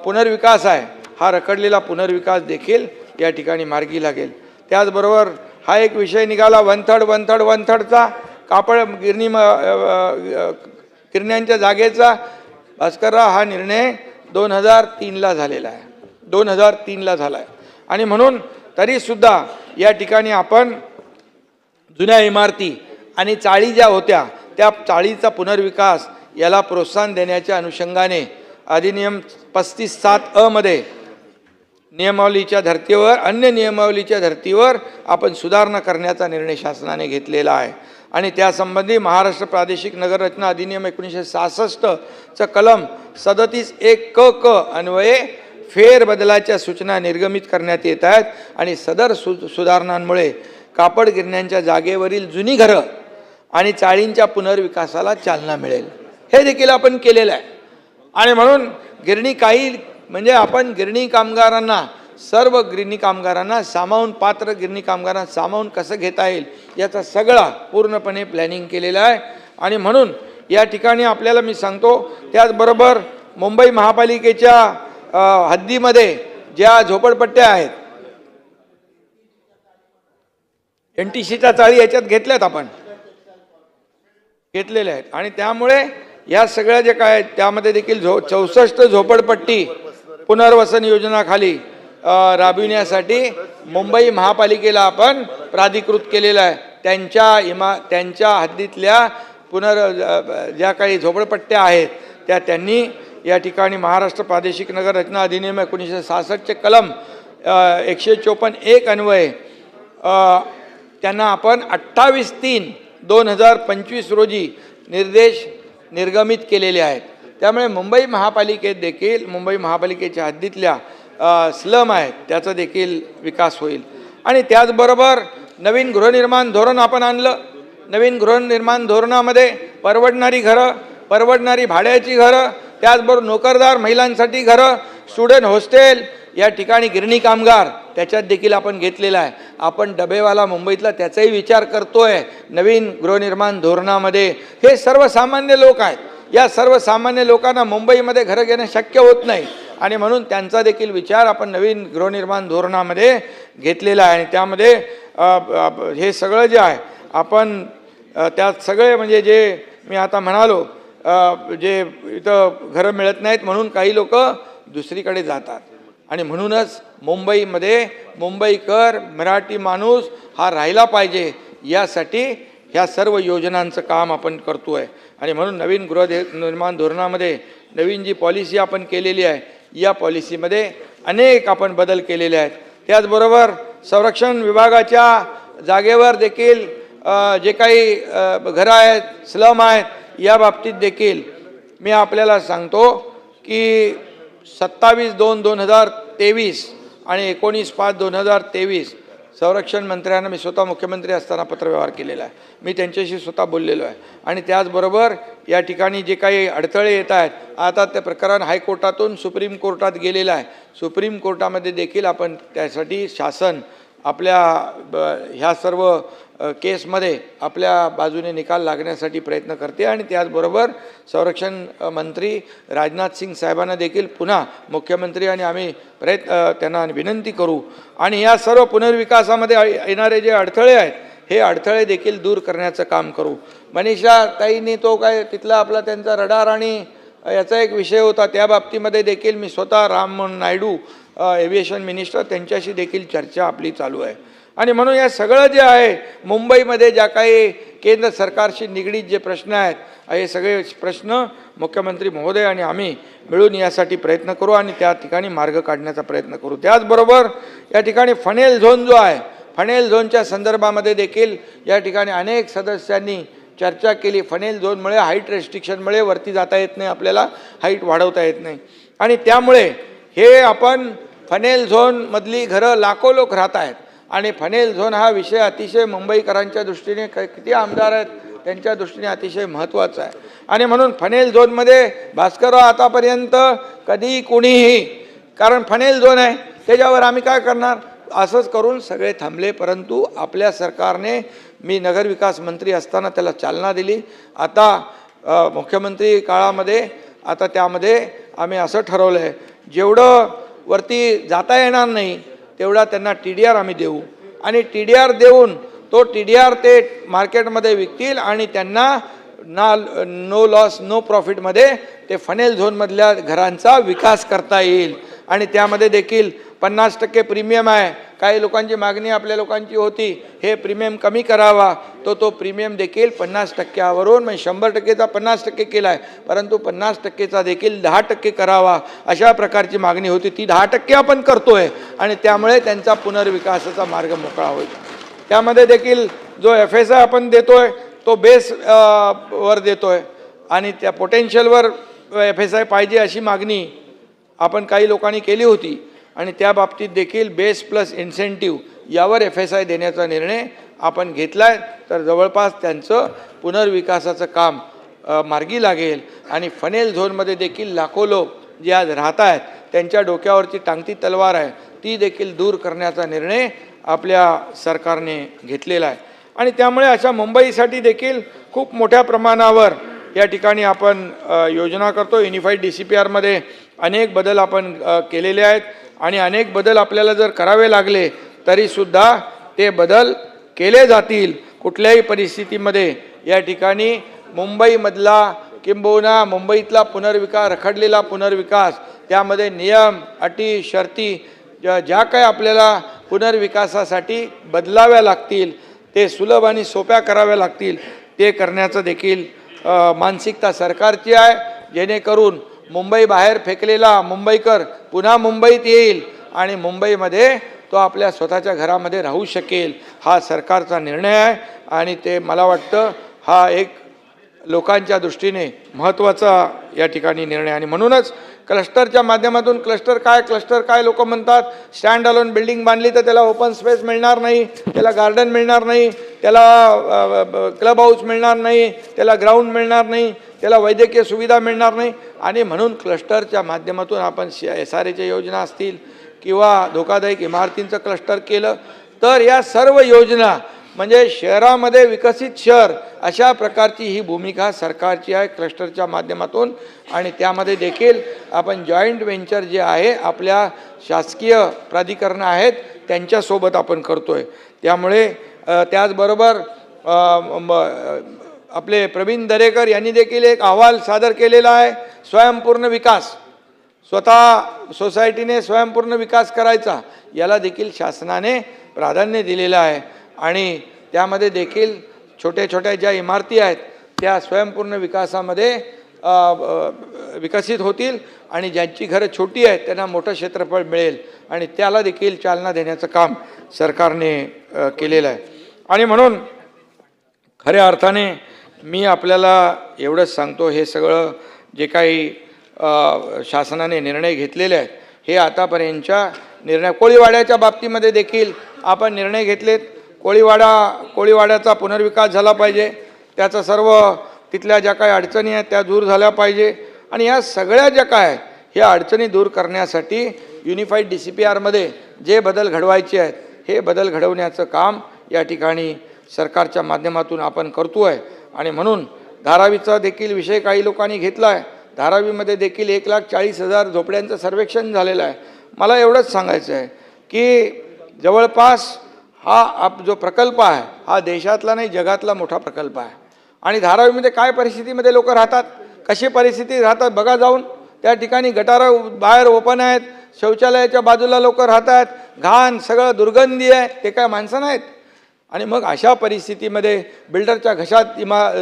पुनर्विकास आहे, हा रखडलेला पुनर्विकास देखील या ठिकाणी मार्गी लागेल. त्याचबरोबर हा एक विषय निघाला 1/3चा कापड गिरण्यांच्या जागेचा. भास्करराव, हा निर्णय 2003ला झालेला आहे, 2003ला झाला आहे. आणि म्हणून तरीसुद्धा या ठिकाणी आपण जुन्या इमारती आणि चाळी ज्या होत्या त्या चाळीचा पुनर्विकास याला प्रोत्साहन देण्याच्या अनुषंगाने अधिनियम 35(7) मध्ये नियमावलीच्या धर्तीवर, अन्य नियमावलीच्या धर्तीवर आपण सुधारणा करण्याचा निर्णय शासनाने घेतलेला आहे. आणि त्यासंबंधी महाराष्ट्र प्रादेशिक नगररचना अधिनियम 1966चं कलम 37(1) क अन्वये फेरबदलाच्या सूचना निर्गमित करण्यात येत आहेत आणि सदर सुधारणांमुळे कापड गिरण्यांच्या जागेवरील जुनी घरं आणि चाळींच्या पुनर्विकासाला चालना मिळेल, हे देखील आपण केलेलं आहे. आणि म्हणून गिरणी काही म्हणजे आपण गिरणी कामगारांना, सर्व गिरणी कामगारांना सामावून, पात्र गिरणी कामगारांना सामावून कसं घेता येईल याचा सगळा पूर्णपणे प्लॅनिंग केलेला आहे. आणि म्हणून या ठिकाणी आपल्याला मी सांगतो, त्याचबरोबर मुंबई महापालिकेच्या हद्दीमध्ये ज्या झोपडपट्ट्या आहेत, NTCच्या चाळी याच्यात घेतल्यात, आपण घेतलेल्या आहेत. आणि त्यामुळे या सगळ्या जे काय आहेत त्यामध्ये देखील 64 झोपडपट्टी पुनर्वसन योजनाखाली राबविण्यासाठी मुंबई महापालिकेला आपण प्राधिकृत केलेलं आहे. त्यांच्या हद्दीतल्या ज्या काही झोपडपट्ट्या आहेत त्या त्यांनी या ठिकाणी महाराष्ट्र प्रादेशिक नगर रचना अधिनियम 1966चे कलम 154(1) अन्वये त्यांना आपण 28/3/2025 रोजी निर्देश निर्गमित केलेले आहेत. त्यामुळे मुंबई महापालिकेत देखील, मुंबई महापालिकेच्या हद्दीतल्या स्लम आहेत त्याचा देखील विकास होईल. आणि त्याचबरोबर नवीन गृहनिर्माण धोरण आपण आणलं. नवीन गृहनिर्माण धोरणामध्ये परवडणारी घरं, परवडणारी भाड्याची घरं, त्याचबरोबर नोकरदार महिलांसाठी घरं, स्टुडंट हॉस्टेल, या ठिकाणी गिरणी कामगार त्याच्यात देखील आपण घेतलेला आहे. आपण डबेवाला मुंबईतला त्याचाही विचार करतोय नवीन गृहनिर्माण धोरणामध्ये. हे सर्वसामान्य लोक आहेत. या सर्वसामान्य लोकांना मुंबईमध्ये घरं घेणं शक्य होत नाही आणि म्हणून त्यांचा देखील विचार आपण नवीन गृहनिर्माण धोरणामध्ये घेतलेला आहे. आणि त्यामध्ये हे सगळं जे आहे आपण त्यात सगळे म्हणजे जे मी आता म्हणालो, जे इथं घरं मिळत नाहीत म्हणून काही लोक दुसरीकडे जातात. आणि म्हणूनच मुंबईमध्ये मुंबईकर, मराठी माणूस हा राहिला पाहिजे यासाठी ह्या सर्व योजनांचं काम आपण करतो आहे. आणि म्हणून नवीन गृहनिर्माण धोरणामध्ये नवीन जी पॉलिसी आपण केलेली आहे या पॉलिसीमध्ये अनेक आपण बदल केलेले आहेत. त्याचबरोबर संरक्षण विभागाच्या जागेवर देखील जे काही घरं आहेत, स्लम आहेत, या बाबतीत देखील मी आपल्याला सांगतो की 27/2/2023 आणि 19/5/2023 संरक्षण मंत्र्यांना मी स्वतः मुख्यमंत्री असताना पत्रव्यवहार केलेला आहे. मी त्यांच्याशी स्वतः बोललेलो आहे. आणि त्याचबरोबर या ठिकाणी जे काही अडथळे येत आहेत, आता ते प्रकरण हायकोर्टातून सुप्रीम कोर्टात गेलेलं आहे. सुप्रीम कोर्टामध्ये देखील आपण त्यासाठी शासन आपल्या ह्या सर्व केसमध्ये आपल्या बाजूने निकाल लागण्यासाठी प्रयत्न करते. आणि त्याचबरोबर संरक्षण मंत्री राजनाथ सिंग साहेबांना देखील पुन्हा मुख्यमंत्री आणि आम्ही त्यांना विनंती करू आणि या सर्व पुनर्विकासामध्ये येणारे जे अडथळे आहेत हे अडथळे देखील दूर करण्याचं काम करू. मनीषा ताईंनी तो काय तिथला आपला त्यांचा रडार आणि याचा एक विषय होता, त्या बाबतीमध्ये देखील मी स्वतः राममोहन नायडू एव्हिएशन मिनिस्टर त्यांच्याशी देखील चर्चा आपली चालू आहे. आणि म्हणून या सगळं जे आहे मुंबईमध्ये ज्या काही केंद्र सरकारशी निगडीत जे प्रश्न आहेत हे सगळे प्रश्न मुख्यमंत्री महोदय आणि आम्ही मिळून यासाठी प्रयत्न करू आणि त्या ठिकाणी मार्ग काढण्याचा प्रयत्न करू. त्याचबरोबर या ठिकाणी फनेल झोन जो आहे, फनेल झोनच्या संदर्भामध्ये देखील या ठिकाणी अनेक सदस्यांनी चर्चा केली. फनेल झोनमुळे हाईट रेस्ट्रिक्शनमुळे वरती जाता येत नाही, आपल्याला हाईट वाढवता येत नाही. आणि त्यामुळे हे आपण फनेल झोनमधली घरं लाखो लोक राहत आहेत आणि फनेल झोन हा विषय अतिशय मुंबईकरांच्या दृष्टीने किती आमदार आहेत त्यांच्या दृष्टीने अतिशय महत्त्वाचा आहे. आणि म्हणून फनेल झोनमध्ये भास्करराव आतापर्यंत कधी कुणीही, कारण फनेल झोन आहे त्याच्यावर आम्ही काय करणार असंच करून सगळे थांबले. परंतु आपल्या सरकारने, मी नगरविकास मंत्री असताना त्याला चालना दिली. आता मुख्यमंत्री काळामध्ये आता त्यामध्ये आम्ही असं ठरवलं आहे, जेवढं वरती जाता येणार नाही तेवढा त्यांना TDR आम्ही देऊ आणि TDR देऊन तो TDR ते मार्केटमध्ये विकतील आणि त्यांना नो लॉस नो प्रॉफिटमध्ये ते फनेल झोनमधल्या घरांचा विकास करता येईल. आणि त्यामध्ये देखील 50% प्रीमियम आहे. काही लोकांची मागणी आपल्या लोकांची होती हे प्रीमियम कमी करावा, तो प्रीमियम देखील 50%वरून म्हणजे 100%चा 50% केला आहे, परंतु 50%चा देखील 10% करावा अशा प्रकारची मागणी होती. ती 10% आपण करतोय आणि त्यामुळे त्यांचा पुनर्विकासाचा मार्ग मोकळा होईल. त्यामध्ये देखील जो FSI आपण देतोय तो बेस वर देतोय आणि त्या पोटेन्शियलवर FSI पाहिजे अशी मागणी आपण काही लोकांनी केली होती आणि त्या बाबतीत देखील बेस प्लस इन्सेंटिव्ह यावर FSI देण्याचा निर्णय आपण घेतला आहे. तर जवळपास त्यांचं पुनर्विकासाचं काम मार्गी लागेल आणि फनेल झोनमध्ये देखील लाखो लोक जे आज राहत आहेत त्यांच्या डोक्यावरची टांगती तलवार आहे ती देखील दूर करण्याचा निर्णय आपल्या सरकारने घेतलेला आहे. आणि त्यामुळे अशा मुंबईसाठी देखील खूप मोठ्या प्रमाणावर या ठिकाणी आपण योजना करतो. युनिफाईड DCPRमध्ये अनेक बदल आपण केलेले आहेत आणि अनेक बदल आपल्याला जर करावे लागले तरीसुद्धा ते बदल केले जातील. कुठल्याही परिस्थितीमध्ये या ठिकाणी मुंबईमधला किंबहुना मुंबईतला पुनर्विकास, रखडलेला पुनर्विकास, त्यामध्ये नियम, अटी, शर्ती ज्या काय आपल्याला पुनर्विकासासाठी बदलाव्या लागतील ते सुलभ आणि सोप्या कराव्या लागतील ते करण्याचं देखील मानसिकता सरकारची आहे, जेणेकरून मुंबई बाहेर फेकलेला मुंबईकर पुन्हा मुंबईत येईल आणि मुंबईमध्ये तो आपल्या स्वतःच्या घरामध्ये राहू शकेल. हा सरकारचा निर्णय आहे आणि ते मला वाटतं हा एक लोकांच्या दृष्टीने महत्त्वाचा या ठिकाणी निर्णय. आणि म्हणूनच क्लस्टरच्या माध्यमातून क्लस्टर काय लोक म्हणतात स्टँड अलोन बिल्डिंग बांधली तर त्याला ओपन स्पेस मिळणार नाही, त्याला गार्डन मिळणार नाही, त्याला क्लब हाऊस मिळणार नाही, त्याला ग्राउंड मिळणार नाही, त्याला वैद्यकीय सुविधा मिळणार नाही. आणि म्हणून क्लस्टरच्या माध्यमातून आपण SRAच्या योजना असतील किंवा धोकादायक इमारतींचं क्लस्टर केलं तर या सर्व योजना म्हणजे शहरामध्ये विकसित शहर अशा प्रकारची ही भूमिका सरकारची आहे क्लस्टरच्या माध्यमातून. आणि त्यामध्ये देखील आपण जॉईंट व्हेंचर जे आहे आपल्या शासकीय प्राधिकरणं आहेत त्यांच्यासोबत आपण करतोय. त्यामुळे त्याचबरोबर आपले प्रवीण दरेकर यांनी देखील एक अहवाल सादर केलेला आहे स्वयंपूर्ण विकास, स्वतः सोसायटीने स्वयंपूर्ण विकास करायचा, याला देखील शासनाने प्राधान्य दिलेलं आहे. आणि त्यामध्ये देखील छोट्या ज्या इमारती आहेत त्या स्वयंपूर्ण विकासामध्ये विकसित होतील आणि ज्यांची घरं छोटी आहेत त्यांना मोठं क्षेत्रफळ मिळेल आणि त्याला देखील चालना देण्याचं काम सरकारने केलेलं आहे. आणि म्हणून खऱ्या अर्थाने मी आपल्याला एवढंच सांगतो, हे सगळं जे काही शासनाने निर्णय घेतलेले आहेत हे आतापर्यंतच्या निर्णय, कोळीवाड्याच्या बाबतीमध्ये देखील आपण निर्णय घेतलेत. कोळीवाड्याचा पुनर्विकास झाला पाहिजे, त्याचा सर्व तिथल्या ज्या काही अडचणी आहेत त्या दूर झाल्या पाहिजे. आणि या सगळ्या ज्या काय ह्या अडचणी दूर करण्यासाठी युनिफाईड DCPRमध्ये जे बदल घडवायचे आहेत हे बदल घडवण्याचं काम या ठिकाणी सरकारच्या माध्यमातून आपण करतो आहे. आणि म्हणून धारावीचा देखील विषय काही लोकांनी घेतला आहे. धारावीमध्ये देखील 1,40,000 झोपड्यांचं सर्वेक्षण झालेलं आहे. मला एवढंच सांगायचं आहे की जवळपास हा जो प्रकल्प आहे हा देशातला नाही जगातला मोठा प्रकल्प आहे. आणि धारावीमध्ये काय परिस्थितीमध्ये लोक राहतात, कशी परिस्थिती राहतात बघा जाऊन. त्या ठिकाणी गटारं बाहेर ओपन आहेत, शौचालयाच्या बाजूला लोक राहत आहेत, घाण सगळं दुर्गंधी आहे, ते काय माणसं नाहीत. आणि मग अशा परिस्थितीमध्ये बिल्डरच्या घशात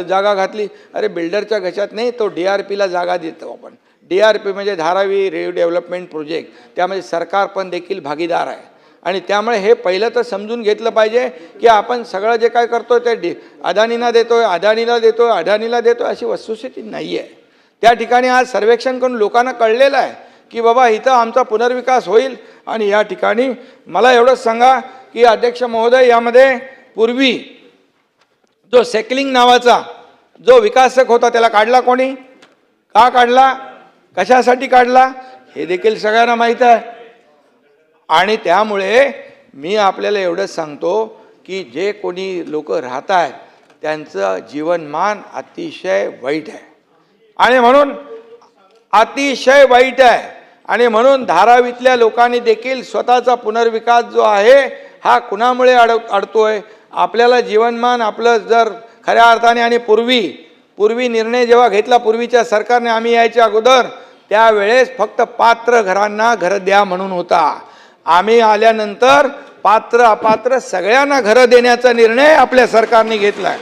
जागा घातली. अरे बिल्डरच्या घशात नाही, तो DRPला जागा देतो आपण. DRP म्हणजे धारावी रिडेव्हलपमेंट प्रोजेक्ट, त्यामध्ये सरकार पण देखील भागीदार आहे. आणि त्यामुळे हे पहिलं तर समजून घेतलं पाहिजे की आपण सगळं जे काय करतो ते अदानीला देतोय अशी वस्तुस्थिती नाही आहे. त्या ठिकाणी आज सर्वेक्षण करून लोकांना कळलेलं आहे की बाबा इथं आमचा पुनर्विकास होईल. आणि या ठिकाणी मला एवढंच सांगा की अध्यक्ष महोदय, यामध्ये पूर्वी जो सेकलिंग नावाचा जो विकासक होता त्याला काढला कोणी, का काढला, कशासाठी काढला हे देखील सगळ्यांना माहीत आहे. आणि त्यामुळे मी आपल्याला एवढंच सांगतो की जे कोणी लोक राहत आहेत त्यांचं जीवनमान अतिशय वाईट आहे आणि म्हणून अतिशय वाईट आहे. आणि म्हणून धारावीतल्या लोकांनी देखील स्वतःचा पुनर्विकास जो आहे हा कुणामुळे अडतोय, आपल्याला जीवनमान आपलं जर खऱ्या अर्थाने. आणि पूर्वी निर्णय जेव्हा घेतला पूर्वीच्या सरकारने आम्ही यायच्या अगोदर, त्यावेळेस फक्त पात्र घरांना घरं द्या म्हणून होता. आम्ही आल्यानंतर पात्र अपात्र सगळ्यांना घरं देण्याचा निर्णय आपल्या सरकारने घेतलाय.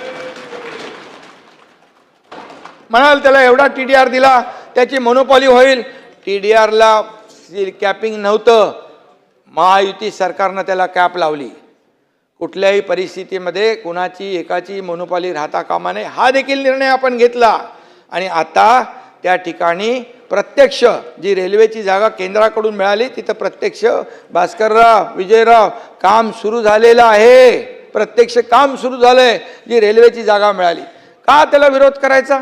म्हणाल त्याला एवढा TDR दिला त्याची मोनोपॉली होईल. TDRला कॅपिंग नव्हतं, महायुती सरकारनं त्याला कॅप लावली. कुठल्याही परिस्थितीमध्ये कुणाची एकाची मोनोपॉली राहता कामा नये हा देखील निर्णय आपण घेतला. आणि आता त्या ठिकाणी प्रत्यक्ष जी रेल्वेची जागा केंद्राकडून मिळाली तिथं प्रत्यक्ष भास्करराव विजयराव काम सुरू झालेलं आहे, प्रत्यक्ष काम सुरू झालंय जी रेल्वेची जागा मिळाली। का त्याला विरोध करायचा?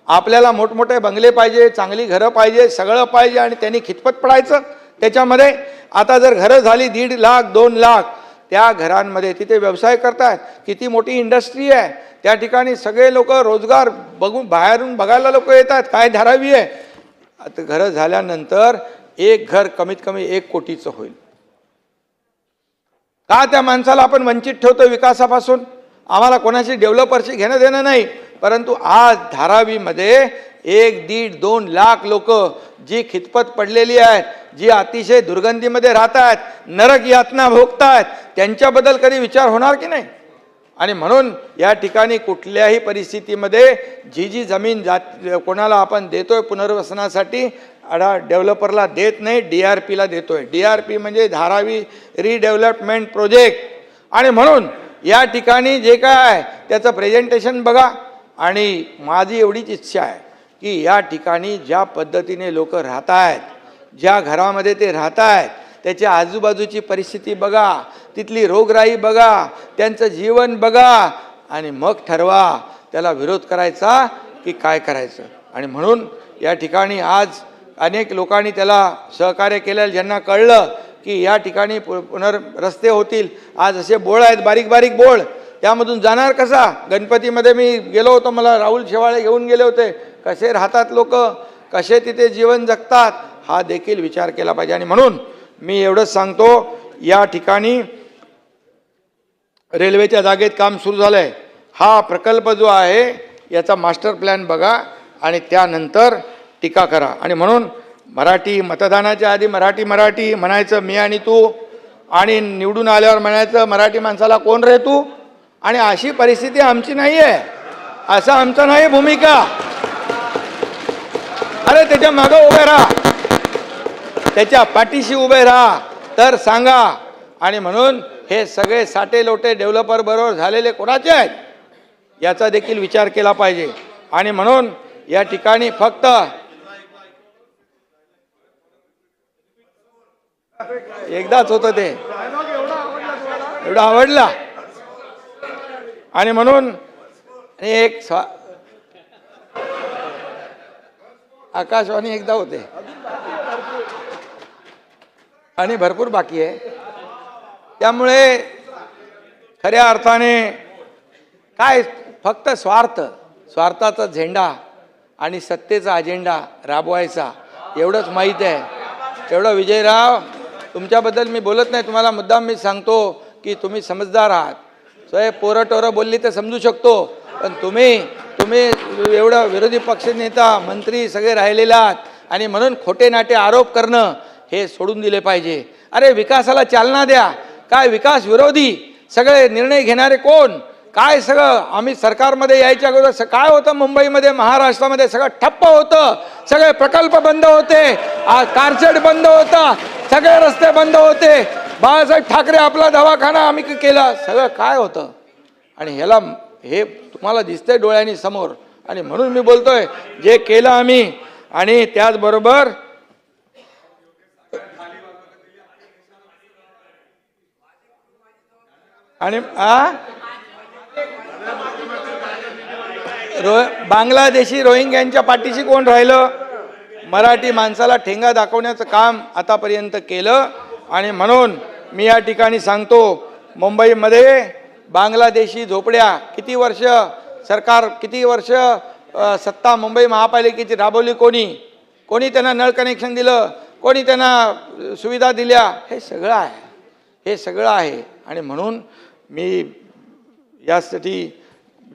आपल्याला मोठमोठे बंगले पाहिजे, चांगली घरं पाहिजे, सगळं पाहिजे आणि त्यांनी खितपत पडायचं त्याच्यामध्ये। आता जर घरं झाली 1.5 लाख 2 लाख, त्या घरांमध्ये तिथे व्यवसाय करतात, किती मोठी इंडस्ट्री आहे त्या ठिकाणी, सगळे लोक रोजगार बघून बाहेरून बघायला लोक येतात, काय धारावी आहे। आता घरं झाल्यानंतर एक घर कमीत कमी 1 कोटीचं होईल। का त्या माणसाला आपण वंचित ठेवतो विकासापासून? आम्हाला कोणाशी डेव्हलपरशी घेणं देणं नाही, परंतु आज धारावीमध्ये 1-1.5-2 लाख लोक जी खितपत पडलेली आहेत, जी अतिशय दुर्गंधीमध्ये राहतात, नरक यातना भोगतात, त्यांच्याबद्दल कधी विचार होणार की नाही? आणि म्हणून या ठिकाणी कुठल्याही परिस्थितीमध्ये जी जमीन कोणाला आपण देतोय पुनर्वसनासाठी, डेव्हलपरला देत नाही, DRPला देतोय। DRP म्हणजे धारावी रिडेव्हलपमेंट प्रोजेक्ट। आणि म्हणून या ठिकाणी जे काय त्याचं प्रेझेंटेशन बघा। आणि माझी एवढीच इच्छा आहे की या ठिकाणी ज्या पद्धतीने लोक राहत आहेत, ज्या घरामध्ये ते राहत आहेत, त्याच्या आजूबाजूची परिस्थिती बघा, तिथली रोगराई बघा, त्यांचं जीवन बघा आणि मग ठरवा त्याला विरोध करायचा की काय करायचं। आणि म्हणून या ठिकाणी आज अनेक लोकांनी त्याला सहकार्य केलेलं, ज्यांना कळलं की या ठिकाणी रस्ते होतील, आज असे बोळ आहेत, बारीक बारीक बोळ, त्यामधून जाणार कसा? गणपतीमध्ये मी गेलो होतो, मला राहुल शेवाळे घेऊन गेले होते, कसे राहतात लोक, कसे तिथे जीवन जगतात, हा देखील विचार केला पाहिजे। आणि म्हणून मी एवढंच सांगतो, या ठिकाणी रेल्वेच्या जागेत काम सुरू झालंय, हा प्रकल्प जो आहे याचा मास्टर प्लॅन बघा आणि त्यानंतर टीका करा। आणि म्हणून मराठी मतदानाच्या आधी मराठी म्हणायचं मी आणि तू, आणि निवडून आल्यावर म्हणायचं मराठी माणसाला कोण रे तू। आणि अशी परिस्थिती आमची नाही आहे, असं आमचं नाही भूमिका। अरे त्याच्या मागं उभे राहा, त्याच्या पाठीशी उभे राहा, तर सांगा। आणि म्हणून हे सगळे साठे लोटे डेव्हलपर बरोबर झालेले कोणाचे आहेत याचा देखील विचार केला पाहिजे। आणि म्हणून या ठिकाणी फक्त एकदाच होतं ते, एवढं आवडला। आणि म्हणून एक आकाशवाणी एकदा होते आणि भरपूर बाकी आहे, त्यामुळे खऱ्या अर्थाने काय फक्त स्वार्थाचा झेंडा आणि सत्तेचा अजेंडा राबवायचा एवढंच माहीत आहे। एवढं विजयराव तुमच्याबद्दल मी बोलत नाही, तुम्हाला मुद्दाम मी सांगतो की तुम्ही समजदार आहात। स्वयं पोरं बोलली तर समजू शकतो, पण तुम्ही एवढं विरोधी पक्षनेता मंत्री सगळे राहिलेले आहात आणि म्हणून खोटे नाटे आरोप करणं हे सोडून दिले पाहिजे। अरे विकासाला चालना द्या, काय विकास विरोधी सगळे निर्णय घेणारे कोण? काय सगळं आम्ही सरकारमध्ये यायच्या अगोदर काय होतं, मुंबईमध्ये महाराष्ट्रामध्ये सगळं ठप्प होतं, सगळे प्रकल्प बंद होते, कारशेड बंद होता, सगळे रस्ते बंद होते, बाळासाहेब ठाकरे आपला दवाखाना आम्ही केला, सगळं काय होतं। आणि ह्याला हे तुम्हाला दिसतंय डोळ्यांनी समोर, आणि म्हणून मी बोलतोय जे केलं आम्ही। आणि त्याचबरोबर आणि बांगलादेशी रोहिंग्यांच्या पाठीशी कोण राहिलं? मराठी माणसाला ठेंगा दाखवण्याचं काम आतापर्यंत केलं। आणि म्हणून मी या ठिकाणी सांगतो, मुंबईमध्ये बांगलादेशी झोपड्या किती वर्ष सरकार, किती वर्ष सत्ता मुंबई महापालिकेची राबवली, कोणी त्यांना नळ कनेक्शन दिलं, कोणी त्यांना सुविधा दिल्या, हे सगळं आहे। आणि म्हणून मी यासाठी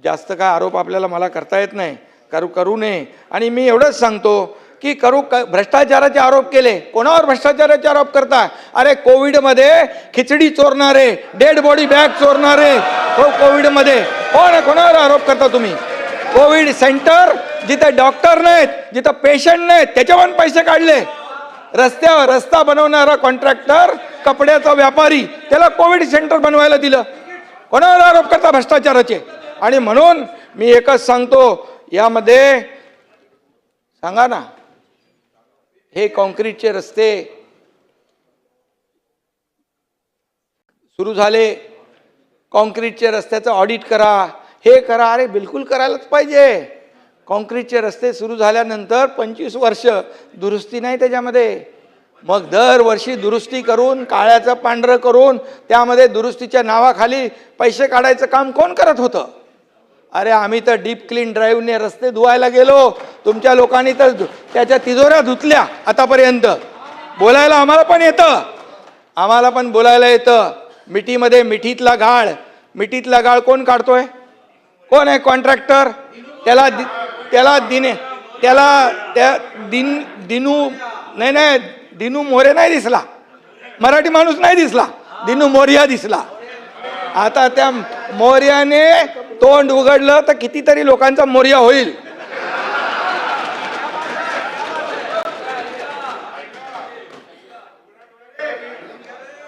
जास्त काय आरोप आपल्याला मला करता येत नाही, करू नये। आणि मी एवढंच सांगतो की भ्रष्टाचाराचे आरोप केले, कोणावर भ्रष्टाचाराचे आरोप करता? अरे कोविडमध्ये खिचडी चोरणारे, डेड बॉडी बॅग चोरणारे, हो कोविडमध्ये कोणावर आरोप करता तुम्ही? कोविड सेंटर जिथे डॉक्टर नाहीत, जिथं पेशंट नाहीत, त्याच्यावर पैसे काढले। रस्त्यावर रस्ता बनवणारा कॉन्ट्रॅक्टर, कपड्याचा व्यापारी, त्याला कोविड सेंटर बनवायला दिलं, कोणावर आरोप करता भ्रष्टाचाराचे? आणि म्हणून मी एकच सांगतो, यामध्ये सांगा ना हे कॉन्क्रीटचे रस्ते सुरू झाले, कॉन्क्रीटचे रस्त्याचं ऑडिट करा, हे करा. अरे बिलकुल करायलाच पाहिजे. कॉन्क्रीटचे रस्ते सुरू झाल्यानंतर 25 वर्ष दुरुस्ती नाही त्याच्यामध्ये. मग दरवर्षी दुरुस्ती करून काळ्याचं पांढरं करून त्यामध्ये दुरुस्तीच्या नावाखाली पैसे काढायचं काम कोण करत होतं? अरे आम्ही तर डीप क्लीन ड्राईव्हने रस्ते धुवायला गेलो, तुमच्या लोकांनी तर त्याच्या तिजोऱ्या धुतल्या आतापर्यंत. बोलायला आम्हाला पण येतं, आम्हाला पण बोलायला येतं. मिठीमध्ये मिठीतला गाळ कोण काढतोय? कोण आहे कॉन्ट्रॅक्टर? दिनू मोरे नाही दिसला, मराठी माणूस नाही दिसला, दिनू मोरिया दिसला. आता त्या मोर्याने तोंड उघडलं तर कितीतरी लोकांचा मोर्या होईल.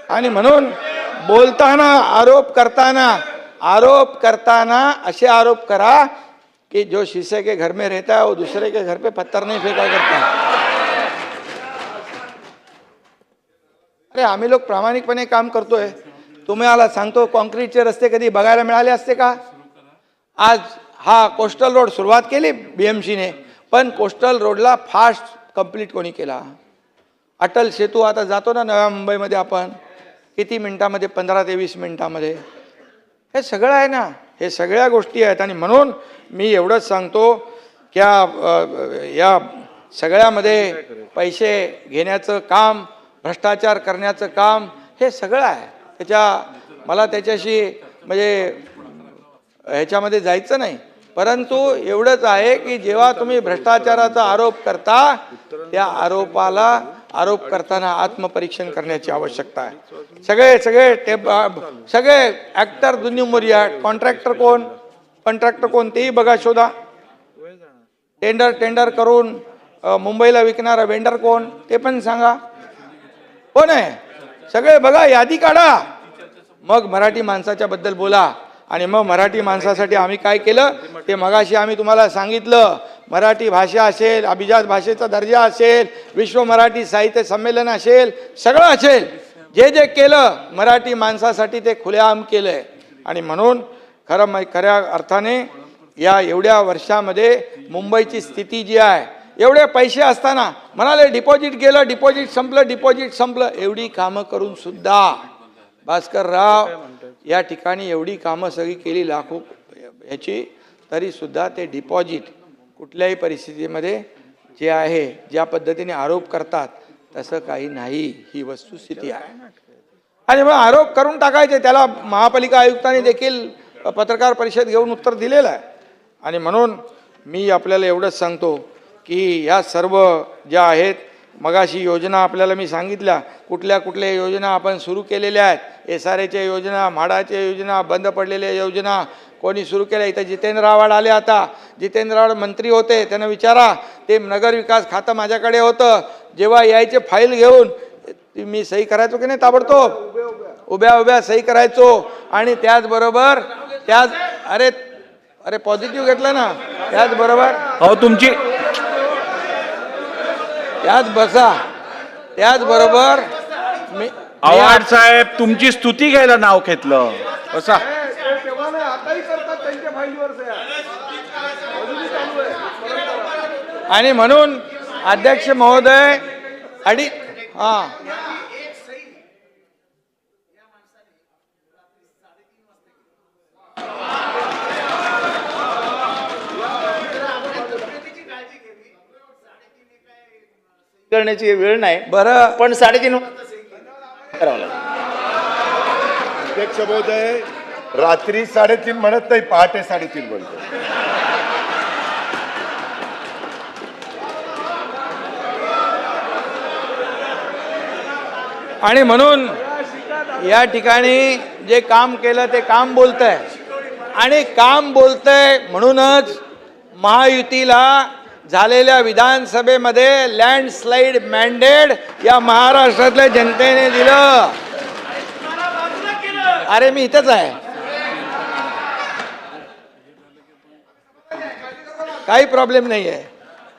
आणि म्हणून बोलताना आरोप करताना असे आरोप करा कि जो शीशे के घर में रहता है वो दूसरे के घर पे पत्थर नहीं फेंका करता. अरे आम्ही लोक प्रामाणिकपणे काम करतोय. तुम्हाला सांगतो, कॉन्क्रीटचे रस्ते कधी बघायला मिळाले असते का? आज हा कोस्टल रोड सुरुवात केली BMCने, पण कोस्टल रोडला फास्ट कंप्लीट कोणी केला? अटल सेतू आता जातो ना नव्या मुंबईमध्ये आपण, किती मिनिटामध्ये? 15 ते 20 मिनिटामध्ये. हे सगळं आहे ना, हे सगळ्या गोष्टी आहेत. आणि म्हणून मी एवढंच सांगतो की या सगळ्यामध्ये पैसे घेण्याचं काम, भ्रष्टाचार करण्याचं काम हे सगळं आहे. मला त्याच्याशी म्हणजे ह्याच्यामध्ये जायचं नाही, परंतु एवढंच आहे की जेव्हा तुम्ही भ्रष्टाचाराचा आरोप करता, त्या आरोप करताना आत्मपरीक्षण करण्याची आवश्यकता आहे. सगळे ऍक्टर दुन्यू मोरिया. कॉन्ट्रॅक्टर कोण तेही बघा, शोधा. टेंडर करून मुंबईला विकणारा वेंडर कोण ते पण सांगा, कोण आहे? सगळे बघा, यादी काढा, मग मराठी माणसाच्या बद्दल बोला. आणि मग मराठी माणसासाठी आम्ही काय केलं ते मगाशी आम्ही तुम्हाला सांगितलं. मराठी भाषा असेल, अभिजात भाषेचा दर्जा असेल, विश्व मराठी साहित्य संमेलन असेल, सगळं असेल, जे केलं मराठी माणसासाठी ते खुलेआम केलंय. आणि म्हणून खऱ्या अर्थाने या एवढ्या वर्षामध्ये मुंबईची स्थिती जी आहे, एवढे पैसे असताना म्हणाले डिपॉझिट गेलं, डिपॉझिट संपलं, एवढी कामं करून सुद्धा भास्करराव या ठिकाणी एवढी कामं सगळी केली लाखो ह्याची, तरी सुद्धा ते डिपॉझिट कुठल्याही परिस्थितीमध्ये जे आहे, ज्या पद्धतीने आरोप करतात तसं काही नाही, ही वस्तुस्थिती आहे. आणि मग आरोप करून टाकायचे. त्याला महापालिका आयुक्तांनी देखील पत्रकार परिषद घेऊन उत्तर दिलेलं आहे. आणि म्हणून मी आपल्याला एवढंच सांगतो की या सर्व ज्या आहेत, मगाशी योजना आपल्याला मी सांगितल्या, कुठल्या योजना आपण सुरू केलेल्या आहेत. SRAच्या योजना, म्हाडाच्या योजना, बंद पडलेल्या योजना कोणी सुरू केल्या. इथं जितेंद्र आव्हाड आले. आता जितेंद्र आव्हाड मंत्री होते, त्यांना विचारा, ते नगर विकास खातं माझ्याकडे होतं. जेव्हा यायचे फाईल घेऊन मी सही करायचो की नाही, ताबडतोब उभ्या सही करायचो. आणि त्याचबरोबर अरे पॉझिटिव्ह घेतलं ना, त्याचबरोबर हो तुमची त्याचबरोबर मी आव्हाड साहेब तुमची स्तुती घ्यायला नाव घेतलं बसा. आणि म्हणून अध्यक्ष महोदय करण्याची वेळ नाही, बरं, पण 3:30 करावं लागेल. अध्यक्ष महोदय, रात्री 3:30 म्हणत नाही, पहाटे 3:30 म्हणतो. आणि म्हणून या ठिकाणी जे काम केलं ते काम बोलतंय. आणि काम बोलतंय म्हणूनच महायुतीला झालेल्या विधानसभेमध्ये लँडस्लाइड मॅन्डेट या महाराष्ट्रातल्या जनतेने दिलं. अरे मी इथंच आहे, काही प्रॉब्लेम नाही आहे.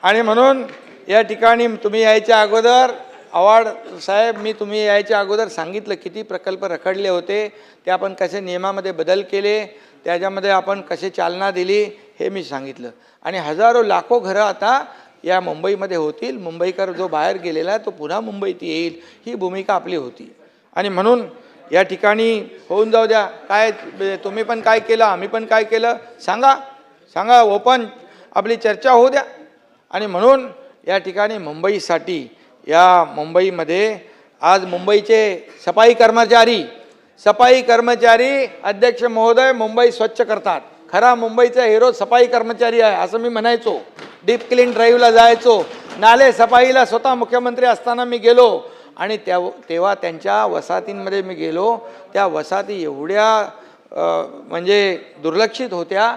आणि म्हणून या ठिकाणी तुम्ही यायच्या अगोदर आव्हाड साहेब, मी तुम्ही यायच्या अगोदर सांगितलं किती प्रकल्प रखडले होते, ते आपण कसे नियमामध्ये बदल केले, त्याच्यामध्ये आपण कसे चालना दिली हे मी सांगितलं. आणि हजारो लाखो घरं आता या मुंबईमध्ये होतील. मुंबईकर जो बाहेर गेलेला आहे तो पुन्हा मुंबईत येईल, ही भूमिका आपली होती. आणि म्हणून या ठिकाणी होऊन जाऊ द्या. काय तुम्ही पण काय केलं, आम्ही पण काय केलं, सांगा ओपन आपली चर्चा होऊ द्या. आणि म्हणून या ठिकाणी मुंबईसाठी, या मुंबईमध्ये आज मुंबईचे सफाई कर्मचारी अध्यक्ष महोदय मुंबई स्वच्छ करतात. खरा मुंबईचा हिरो सफाई कर्मचारी आहे असं मी म्हणायचो. डीप क्लीन ड्राईव्हला जायचो, नाले सफाईला स्वतः मुख्यमंत्री असताना मी गेलो आणि तेव्हा त्यांच्या वसाहतींमध्ये मी गेलो. त्या वसाहती एवढ्या म्हणजे दुर्लक्षित होत्या.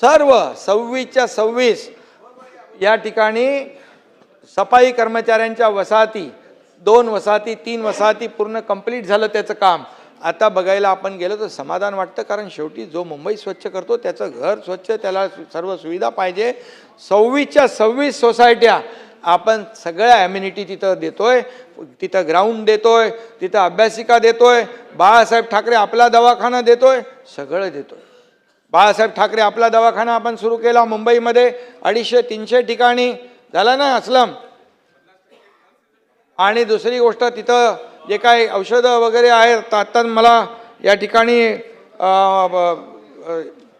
सर्व 26च्या 26 या ठिकाणी सफाई कर्मचाऱ्यांच्या वसाहती, 2 वसाहती 3 वसाहती पूर्ण कंप्लीट झालं त्याचं काम. आता बघायला आपण गेलो तर समाधान वाटतं, कारण शेवटी जो मुंबई स्वच्छ करतो त्याचं घर स्वच्छ, त्याला सर्व सुविधा पाहिजे. 26च्या 26 सोसायट्या आपण सगळ्या ॲम्युनिटी तिथं देतोय, तिथं ग्राउंड देतोय, तिथं अभ्यासिका देतोय. बाळासाहेब ठाकरे आपला दवाखाना देतोय, सगळं देतोय. बाळासाहेब ठाकरे आपला दवाखाना आपण सुरू केला मुंबईमध्ये 250-300 ठिकाणी झाला ना असलम. आणि दुसरी गोष्ट, तिथं जे काही औषधं वगैरे आहेत, आता मला या ठिकाणी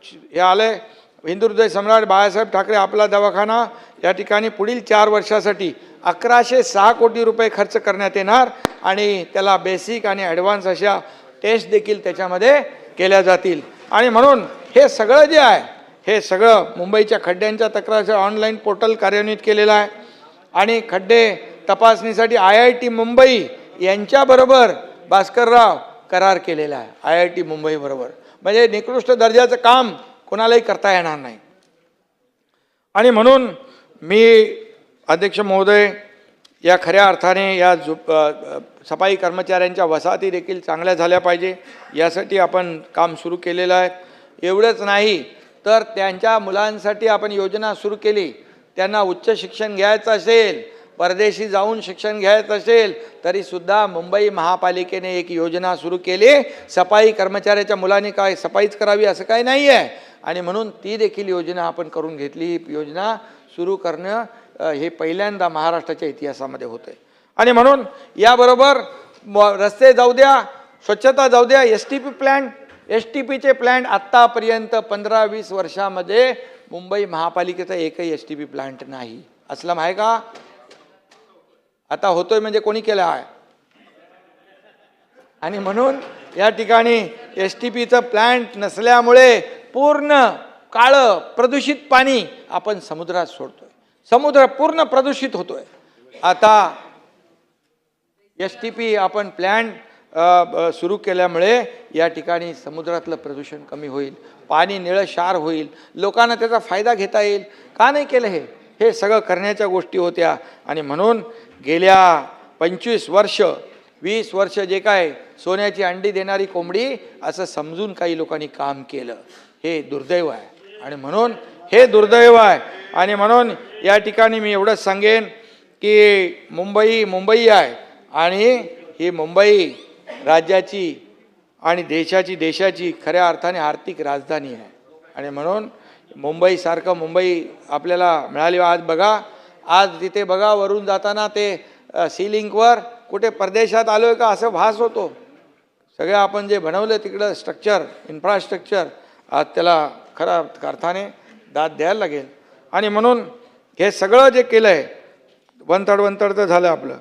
हे आले हिंदू हृदय सम्राट बाळासाहेब ठाकरे आपला दवाखाना या ठिकाणी पुढील 4 वर्षासाठी 1106 कोटी रुपये खर्च करण्यात येणार. आणि त्याला बेसिक आणि ॲडव्हान्स अशा टेस्ट देखील त्याच्यामध्ये केल्या जातील. आणि म्हणून हे सगळं जे आहे, हे सगळं मुंबईच्या खड्ड्यांच्या तक्रारीचं ऑनलाईन पोर्टल कार्यान्वित केलेलं आहे. आणि खड्डे तपासणीसाठी IIT मुंबई यांच्याबरोबर भास्करराव करार केलेला आहे, IIT मुंबईबरोबर. म्हणजे निकृष्ट दर्जाचं काम कोणालाही करता येणार नाही. आणि म्हणून मी अध्यक्ष महोदय, या खऱ्या अर्थाने या सफाई कर्मचाऱ्यांच्या वसाहती देखील चांगल्या झाल्या पाहिजे यासाठी आपण काम सुरू केलेलं आहे. एवढंच नाही तर त्यांच्या मुलांसाठी आपण योजना सुरू केली. त्यांना उच्च शिक्षण घ्यायचं असेल, परदेशी जाऊन शिक्षण घ्यायचं असेल तरीसुद्धा मुंबई महापालिकेने एक योजना सुरू केली. सफाई कर्मचाऱ्याच्या मुलांनी काय सफाईच करावी असं काही नाही आहे. आणि म्हणून ती देखील योजना आपण करून घेतली. ही योजना सुरू करणं हे पहिल्यांदा महाराष्ट्राच्या इतिहासामध्ये होतं आहे. आणि म्हणून याबरोबर रस्ते जाऊ द्या, स्वच्छता जाऊ द्या, STPचे प्लॅन्ट आत्तापर्यंत 15-20 वर्षामध्ये मुंबई महापालिकेचा एकही STP प्लॅन्ट नाही. असलम आहे का? आता होतोय म्हणजे कोणी केलं आहे. आणि म्हणून या ठिकाणी STPचं प्लॅन्ट नसल्यामुळे पूर्ण काळं प्रदूषित पाणी आपण समुद्रात सोडतोय. समुद्र पूर्ण प्रदूषित होतोय. आता STP आपण प्लॅन्ट सुरू केल्यामुळे या ठिकाणी समुद्रातलं प्रदूषण कमी होईल, पाणी निळं क्षार होईल, लोकांना त्याचा फायदा घेता येईल. का नाही केलं हे सगळं करण्याच्या गोष्टी होत्या. आणि म्हणून गेल्या 25 वर्ष 20 वर्ष जे काय सोन्याची अंडी देणारी कोंबडी असं समजून काही लोकांनी काम केलं, हे दुर्दैव आहे. आणि म्हणून हे दुर्दैव आहे. आणि म्हणून या ठिकाणी मी एवढंच सांगेन की मुंबई आहे आणि ही मुंबई राज्याची आणि देशाची खऱ्या अर्थाने आर्थिक राजधानी आहे. आणि म्हणून मुंबई आपल्याला मिळाली. आज बघा, आज तिथे बघा वरून जाताना ते सी लिंकवर कुठे परदेशात आलोय का असं भास होतो. सगळं आपण जे बनवलं तिकडं स्ट्रक्चर, इन्फ्रास्ट्रक्चर, आज त्याला खऱ्या अर्थाने दाद द्यायला लागेल. आणि म्हणून हे सगळं जे केलं आहे वनतड तर झालं आपलं.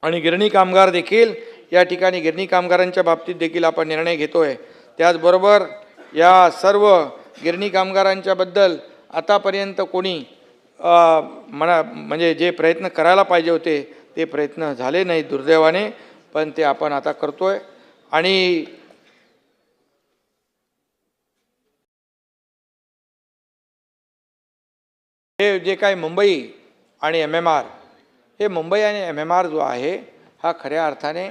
आणि गिरणी कामगार देखील या ठिकाणी गिरणी कामगारांच्या बाबतीत देखील आपण निर्णय घेतोय. त्याचबरोबर या सर्व गिरणी कामगारांच्या बद्दल आतापर्यंत कोणी म्हणजे जे प्रयत्न करायला पाहिजे होते ते प्रयत्न झाले नाही दुर्दैवाने, पण ते आपण आता करतोय. आणि हे जे काय मुंबई आणि MMR, हे मुंबई आणि MMR जो आहे हा खऱ्या अर्थाने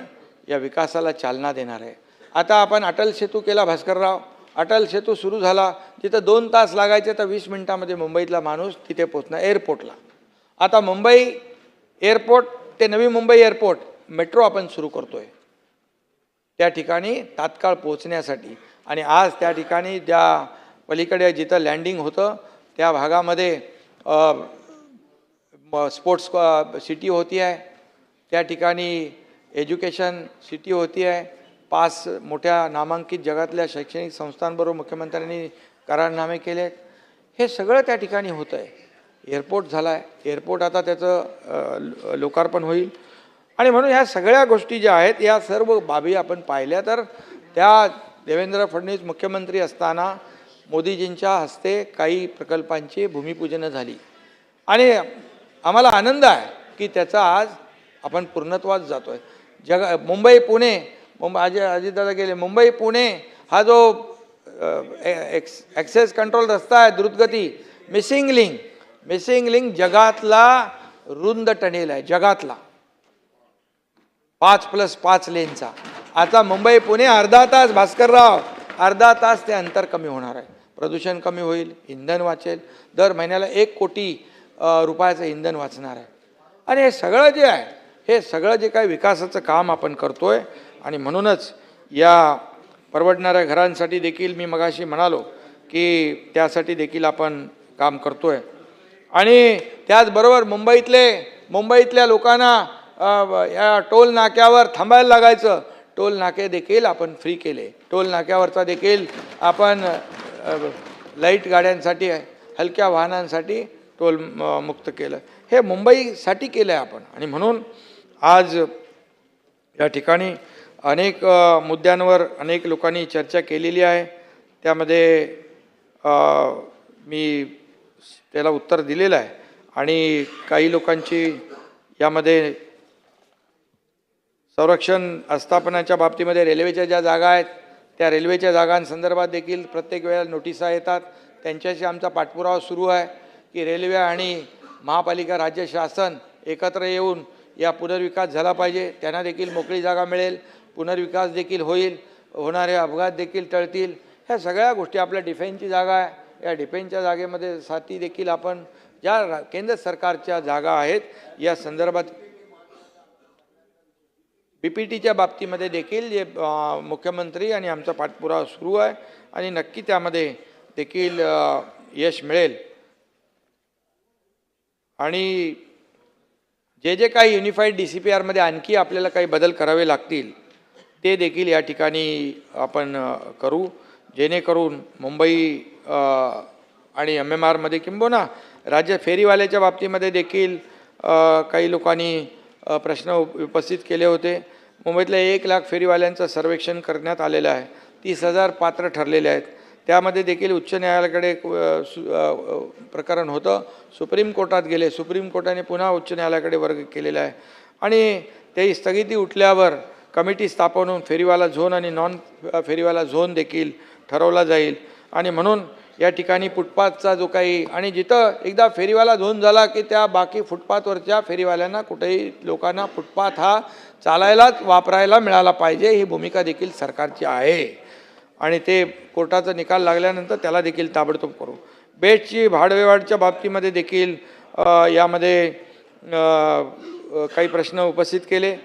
या विकासाला चालना देणार आहे. आता आपण अटल सेतू केला भास्करराव, अटल सेतू सुरू झाला. तिथं 2 तास लागायचे तर 20 मिनिटामध्ये मुंबईतला माणूस तिथे पोहोचणार एअरपोर्टला. आता मुंबई एअरपोर्ट ते नवी मुंबई एअरपोर्ट मेट्रो आपण सुरू करतोय त्या ठिकाणी तात्काळ पोहोचण्यासाठी. आणि आज त्या ठिकाणी ज्या पलीकडे जिथं लँडिंग होतं त्या भागामध्ये स्पोर्ट्स सिटी होती आहे, त्या ठिकाणी एज्युकेशन सिटी होती आहे, 5 मोठ्या नामांकित जगातल्या शैक्षणिक संस्थांबरोबर मुख्यमंत्र्यांनी करारनामे केले आहेत. हे सगळं त्या ठिकाणी होतं आहे. एअरपोर्ट झाला आहे, एअरपोर्ट आता त्याचं लोकार्पण होईल. आणि म्हणून ह्या सगळ्या गोष्टी ज्या आहेत या सर्व बाबी आपण पाहिल्या तर त्या देवेंद्र फडणवीस मुख्यमंत्री असताना मोदीजींच्या हस्ते काही प्रकल्पांची भूमिपूजनं झाली आणि आम्हाला आनंद आहे की त्याचा आज आपण पूर्णत्वास जातो आहे. मुंबई पुणे अजितदादा गेले, मुंबई पुणे हा जो ॲक्सेस कंट्रोल रस्ता आहे द्रुतगती मिसिंग लिंक जगातला रुंद टनेल आहे, जगातला 5+5 लेनचा. आता मुंबई पुणे अर्धा तास, भास्करराव, अर्धा तास ते अंतर कमी होणार आहे. प्रदूषण कमी होईल, इंधन वाचेल, दर महिन्याला 1 कोटी रुपयाचं इंधन वाचणार आहे. आणि हे सगळं जे आहे हे सगळं जे काही विकासाचं काम आपण करतोय आणि म्हणूनच या परवडणाऱ्या घरांसाठी देखील मी मगाशी म्हणालो की त्यासाठी देखील आपण काम करतोय. आणि त्याचबरोबर मुंबईतल्या लोकांना या टोल नाक्यावर थांबायला लागायचं, टोल नाके देखील आपण फ्री केले. टोल नाक्यावरचा देखील आपण लाईट गाड्यांसाठी हलक्या वाहनांसाठी टोल मुक्त केलं. हे मुंबईसाठी केलं आहे आपण. आणि म्हणून आज या ठिकाणी अनेक मुद्द्यांवर अनेक लोकांनी चर्चा केलेली आहे. त्यामध्ये मी त्याला उत्तर दिलेलं आहे. आणि काही लोकांची यामध्ये संरक्षण आस्थापनाच्या बाबतीमध्ये रेल्वेच्या ज्या जागा आहेत त्या रेल्वेच्या जागांसंदर्भात देखील प्रत्येक वेळेला नोटिसा येतात. त्यांच्याशी आमचा पाठपुरावा सुरू आहे की रेल्वे आणि महापालिका राज्य शासन एकत्र येऊन या पुनर्विकास झाला पाहिजे. त्यांना देखील मोकळी जागा मिळेल, पुनर्विकास देखील होईल, होणारे अपघात देखील टळतील. ह्या सगळ्या गोष्टी आपल्या डिफेन्सची जागा आहे, या डिफेन्सच्या जागेमध्ये साठी देखील आपण ज्या केंद्र सरकारच्या जागा आहेत या संदर्भात BPTच्या बाबतीमध्ये देखील जे मुख्यमंत्री आणि आमचा पाठपुरावा सुरू आहे आणि नक्की त्यामध्ये देखील यश मिळेल. आणि जे काही युनिफाईड DCPRमध्ये आणखी आपल्याला काही बदल करावे लागतील ते देखील या ठिकाणी आपण करू, जेणेकरून मुंबई आणि MMRमध्ये किंबहुना राज्य फेरीवाल्याच्या बाबतीमध्ये देखील काही लोकांनी प्रश्न उपस्थित केले होते. मुंबईतल्या 1 लाख फेरीवाल्यांचं सर्वेक्षण करण्यात आलेलं आहे. 30,000 पात्र ठरलेले आहेत. त्यामध्ये देखील उच्च न्यायालयाकडे प्रकरण होतं, सुप्रीम कोर्टात गेले, सुप्रीम कोर्टाने पुन्हा उच्च न्यायालयाकडे वर्ग केलेला आहे. आणि ते स्थगिती उठल्यावर कमिटी स्थापन फेरीवाला झोन आणि नॉन फेरीवाला झोन देखील ठरवला जाईल. आणि म्हणून या ठिकाणी फुटपाथचा जो काही आणि जिथं एकदा फेरीवाला झोन झाला की त्या बाकी फुटपाथवरच्या फेरीवाल्यांना कुठेही लोकांना फुटपाथ हा चालायलाच वापरायला मिळाला पाहिजे ही भूमिका देखील सरकारची आहे. आणि ते कोर्टाचा निकाल लागल्यानंतर त्याला देखील ताबडतोब करू. बेस्टची भाडव्यवहारच्या बाबतीमध्ये देखील यामध्ये काही प्रश्न उपस्थित केले.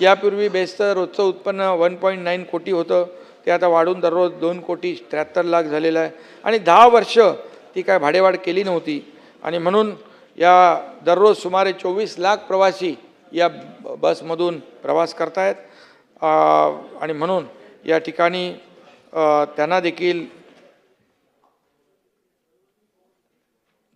यापूर्वी बेस्टचं रोजचं उत्पन्न 1.9 कोटी होतं, ते आता वाढून दररोज 2,73,00,000 झालेलं आहे. आणि 10 वर्ष ती काय भाडेवाढ केली नव्हती. आणि म्हणून या दररोज सुमारे 24 लाख प्रवासी या बसमधून प्रवास करतायत. आणि म्हणून या ठिकाणी त्यांना देखील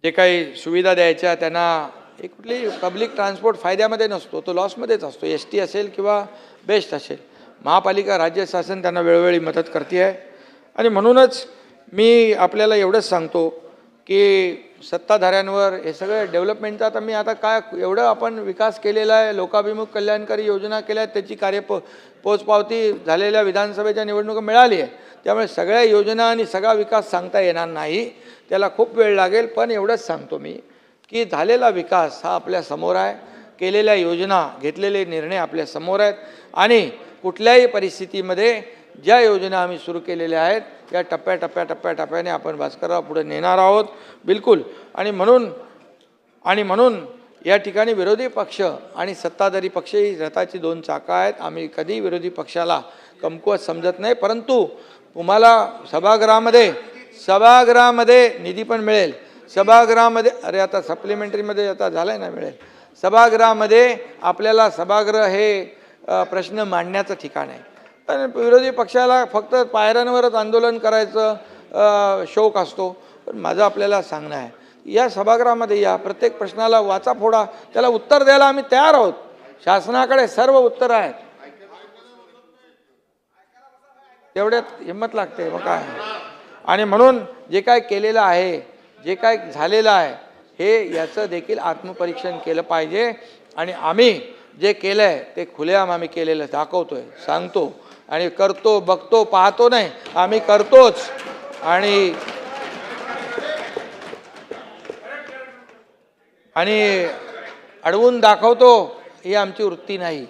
जे काही सुविधा द्यायच्या त्यांना एक कुठली पब्लिक ट्रान्सपोर्ट फायद्यामध्ये नसतो, तो लॉसमध्येच असतो. ST असेल किंवा बेस्ट असेल, महापालिका राज्य शासन त्यांना वेळोवेळी मदत करते आहे. आणि म्हणूनच मी आपल्याला एवढंच सांगतो की सत्ताधाऱ्यांवर हे सगळं डेव्हलपमेंटचं आता मी आता काय एवढं आपण विकास केलेला आहे, लोकाभिमुख कल्याणकारी योजना केल्या आहेत, त्याची पोचपावती झालेल्या विधानसभेच्या निवडणुका मिळाली आहे. त्यामुळे सगळ्या योजना आणि सगळा विकास सांगता येणार नाही, त्याला खूप वेळ लागेल. पण एवढंच सांगतो मी की झालेला विकास हा आपल्या समोर आहे, केलेल्या योजना घेतलेले निर्णय आपल्या समोर आहेत. आणि कुठल्याही परिस्थितीमध्ये ज्या योजना आम्ही सुरू केलेल्या आहेत या टप्प्याटप्प्याने आपण भास्करराव पुढे नेणार आहोत बिलकुल. आणि म्हणून या ठिकाणी विरोधी पक्ष आणि सत्ताधारी पक्ष ही रथाची दोन चाकं आहेत. आम्ही कधी विरोधी पक्षाला कमकुवत समजत नाही, परंतु तुम्हाला सभागृहामध्ये निधी पण मिळेल. सभागृहामध्ये अरे आता सप्लिमेंटरीमध्ये आता झालं ना मिळेल. सभागृहामध्ये आपल्याला सभागृह हे प्रश्न मांडण्याचं ठिकाण आहे. पण विरोधी पक्षाला फक्त पायऱ्यांवरच आंदोलन करायचं शौक असतो. पण माझं आपल्याला सांगणं आहे, या सभागृहामध्ये या प्रत्येक प्रश्नाला वाचा फोडा, त्याला उत्तर द्यायला आम्ही तयार आहोत. शासनाकडे सर्व उत्तर आहेत. तेवढ्यात हिंमत लागते मग काय. आणि म्हणून जे काय केलेलं आहे, जे काय झालेलं आहे, हे याचं देखील आत्मपरीक्षण केलं पाहिजे. आणि आम्ही जे केलं आहे ते खुलेआम आम्ही केलेलं दाखवतोय, सांगतो आणि करतो, बघतो, पाहतो नाही, आम्ही करतोच. आणि अडवून दाखवतो ही आमची वृत्ती नाही.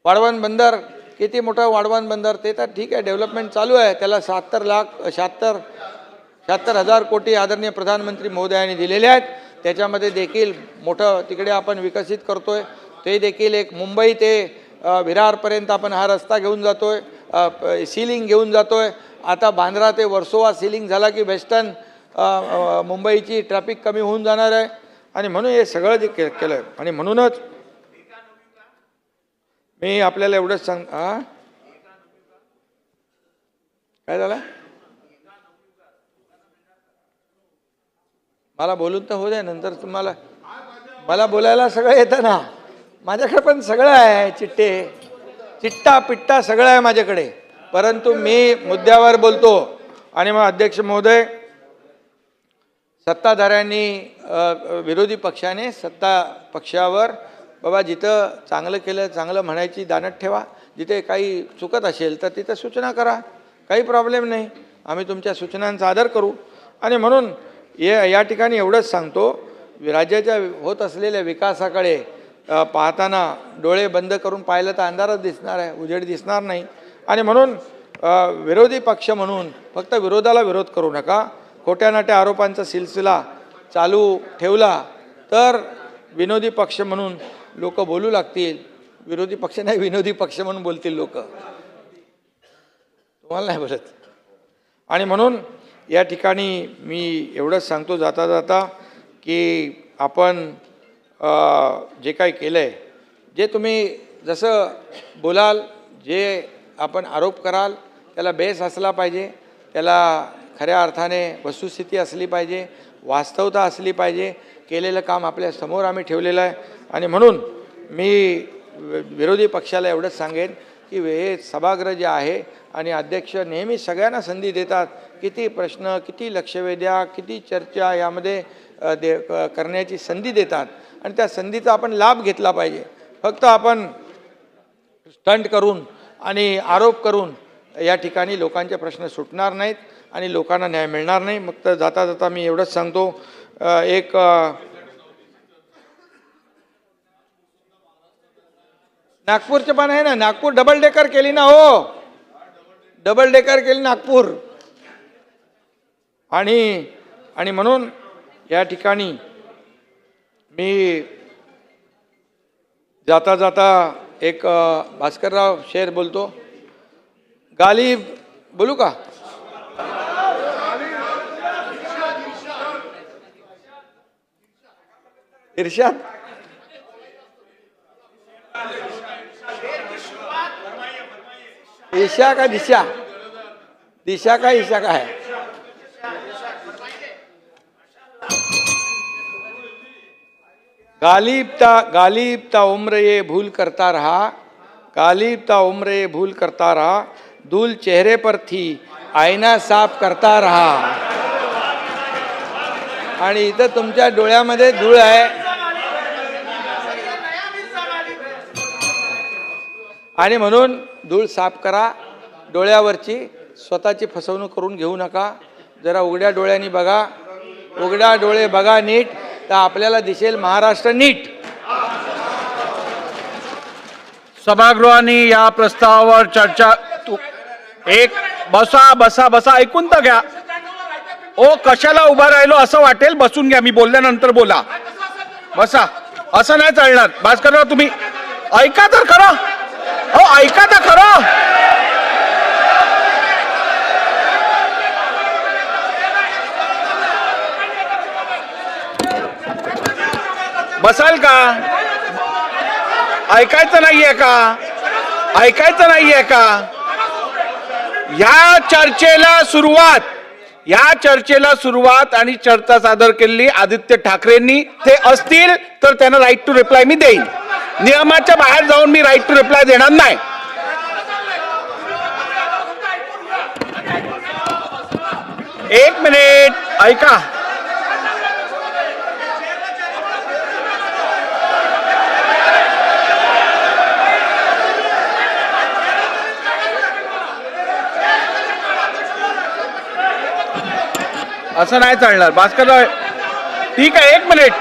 वाढवण बंदर किती मोठं वाढवण बंदर, ते तर ठीक आहे, डेव्हलपमेंट चालू आहे. त्याला 76,00,000 कोटी आदरणीय प्रधानमंत्री महोदयांनी दिलेले आहेत. त्याच्यामध्ये देखील मोठं तिकडे आपण विकसित करतोय. ते देखील एक मुंबई ते विरारपर्यंत आपण हा रस्ता घेऊन जातोय, सीलिंग घेऊन जातोय. आता बांद्रा ते वर्सोवा सीलिंग झाला की वेस्टर्न मुंबईची ट्रॅफिक कमी होऊन जाणार आहे. आणि म्हणून हे सगळं जे केलं आहे. आणि म्हणूनच मी आपल्याला एवढंच काय झालं, मला बोलून तर हो द्या, नंतर तुम्हाला. मला बोलायला सगळं येतं ना, माझ्याकडे पण सगळं आहे, चिट्टा पिट्टा सगळं आहे माझ्याकडे. परंतु मी मुद्द्यावर बोलतो. आणि मग अध्यक्ष महोदय, सत्ताधाऱ्यांनी विरोधी पक्षाने सत्ता पक्षावर बाबा जिथं चांगलं केलं चांगलं म्हणायची दानत ठेवा, जिथे काही चुकत असेल तर तिथं सूचना करा, काही प्रॉब्लेम नाही, आम्ही तुमच्या सूचनांचा आदर करू. आणि म्हणून या ठिकाणी एवढंच सांगतो, राज्याच्या होत असलेल्या विकासाकडे पाहताना डोळे बंद करून पाहिलं तर अंधारच दिसणार आहे, उजेड दिसणार नाही. आणि म्हणून विरोधी पक्ष म्हणून फक्त विरोधाला विरोध करू नका. खोट्या नाट्या आरोपांचा सिलसिला चालू ठेवला तर विनोदी पक्ष म्हणून लोक बोलू लागतील. विरोधी पक्ष नाही, विनोदी पक्ष म्हणून बोलतील लोक, तुम्हाला नाही बोलत. आणि म्हणून या ठिकाणी मी एवढंच सांगतो जाता जाता की आपण जे काही केलं आहे, जे तुम्ही जसं बोलाल, जे आपण आरोप कराल त्याला बेस असला पाहिजे, त्याला खऱ्या अर्थाने वस्तुस्थिती असली पाहिजे, वास्तवता असली पाहिजे. केलेलं काम आपल्या समोर आम्ही ठेवलेलं आहे. आणि म्हणून मी विरोधी पक्षाला एवढंच सांगेन की हे सभागृह जे आहे आणि अध्यक्ष नेहमी सगळ्यांना संधी देतात, किती प्रश्न, किती लक्षवेध्या, किती चर्चा यामध्ये करण्याची संधी देतात. आणि त्या संधीचा आपण लाभ घेतला पाहिजे. फक्त आपण स्टंट करून आणि आरोप करून या ठिकाणी लोकांचे प्रश्न सुटणार नाहीत आणि लोकांना न्याय मिळणार नाही. मग तर जाता जाता मी एवढंच सांगतो, एक नागपूरचं पण आहे ना, नागपूर डबल डेकर केली ना, हो डबल डेकर केली नागपूर. आणि म्हणून या ठिकाणी मी जाता जाता एक भास्करराव शेर बोलतो. गालिब बोलू का? इर्शाद ईशा का दिशा, दिशा का ईशा का है? गालिब ता उम्र ये भूल करता रहा, गालिब ता उम्र ये भूल करता रहा, धूल चेहरे पर थी आईना साफ करता रहा. आणि इथं तुमच्या डोळ्यामध्ये धूळ आहे आणि म्हणून धूळ साफ करा डोळ्यावरची. स्वतःची फसवणूक करून घेऊ नका. जरा उघड्या डोळ्यांनी बघा, उघड्या डोळे बघा नीट, तर आपल्याला दिसेल महाराष्ट्र नीट. सभागृहाने या प्रस्तावावर चर्चा एक बसा बसा बसा ऐकून तर घ्या. ओ कशाला उभा राहिलो असं वाटेल, बसून घ्या, मी बोलल्यानंतर बोला. बसा. असं नाही चालणार. भास्करराव तुम्ही ऐका तर खरं. अहो ऐका तर खरं. बसाल का? ऐकायचं नाहीये का? ऐकायचं नाहीये का? या चर्चेला सुरुवात आणि चर्चा सादर केलेली आदित्य ठाकरेंनी. ते असतील तर त्यांना राईट टू रिप्लाय मी देईन. नियमाच्या बाहेर जाऊन मी राईट टू रिप्लाय देणार नाही. एक मिनिट ऐका. असं नाही चालणार भास्करराव. ठीक आहे एक मिनिट.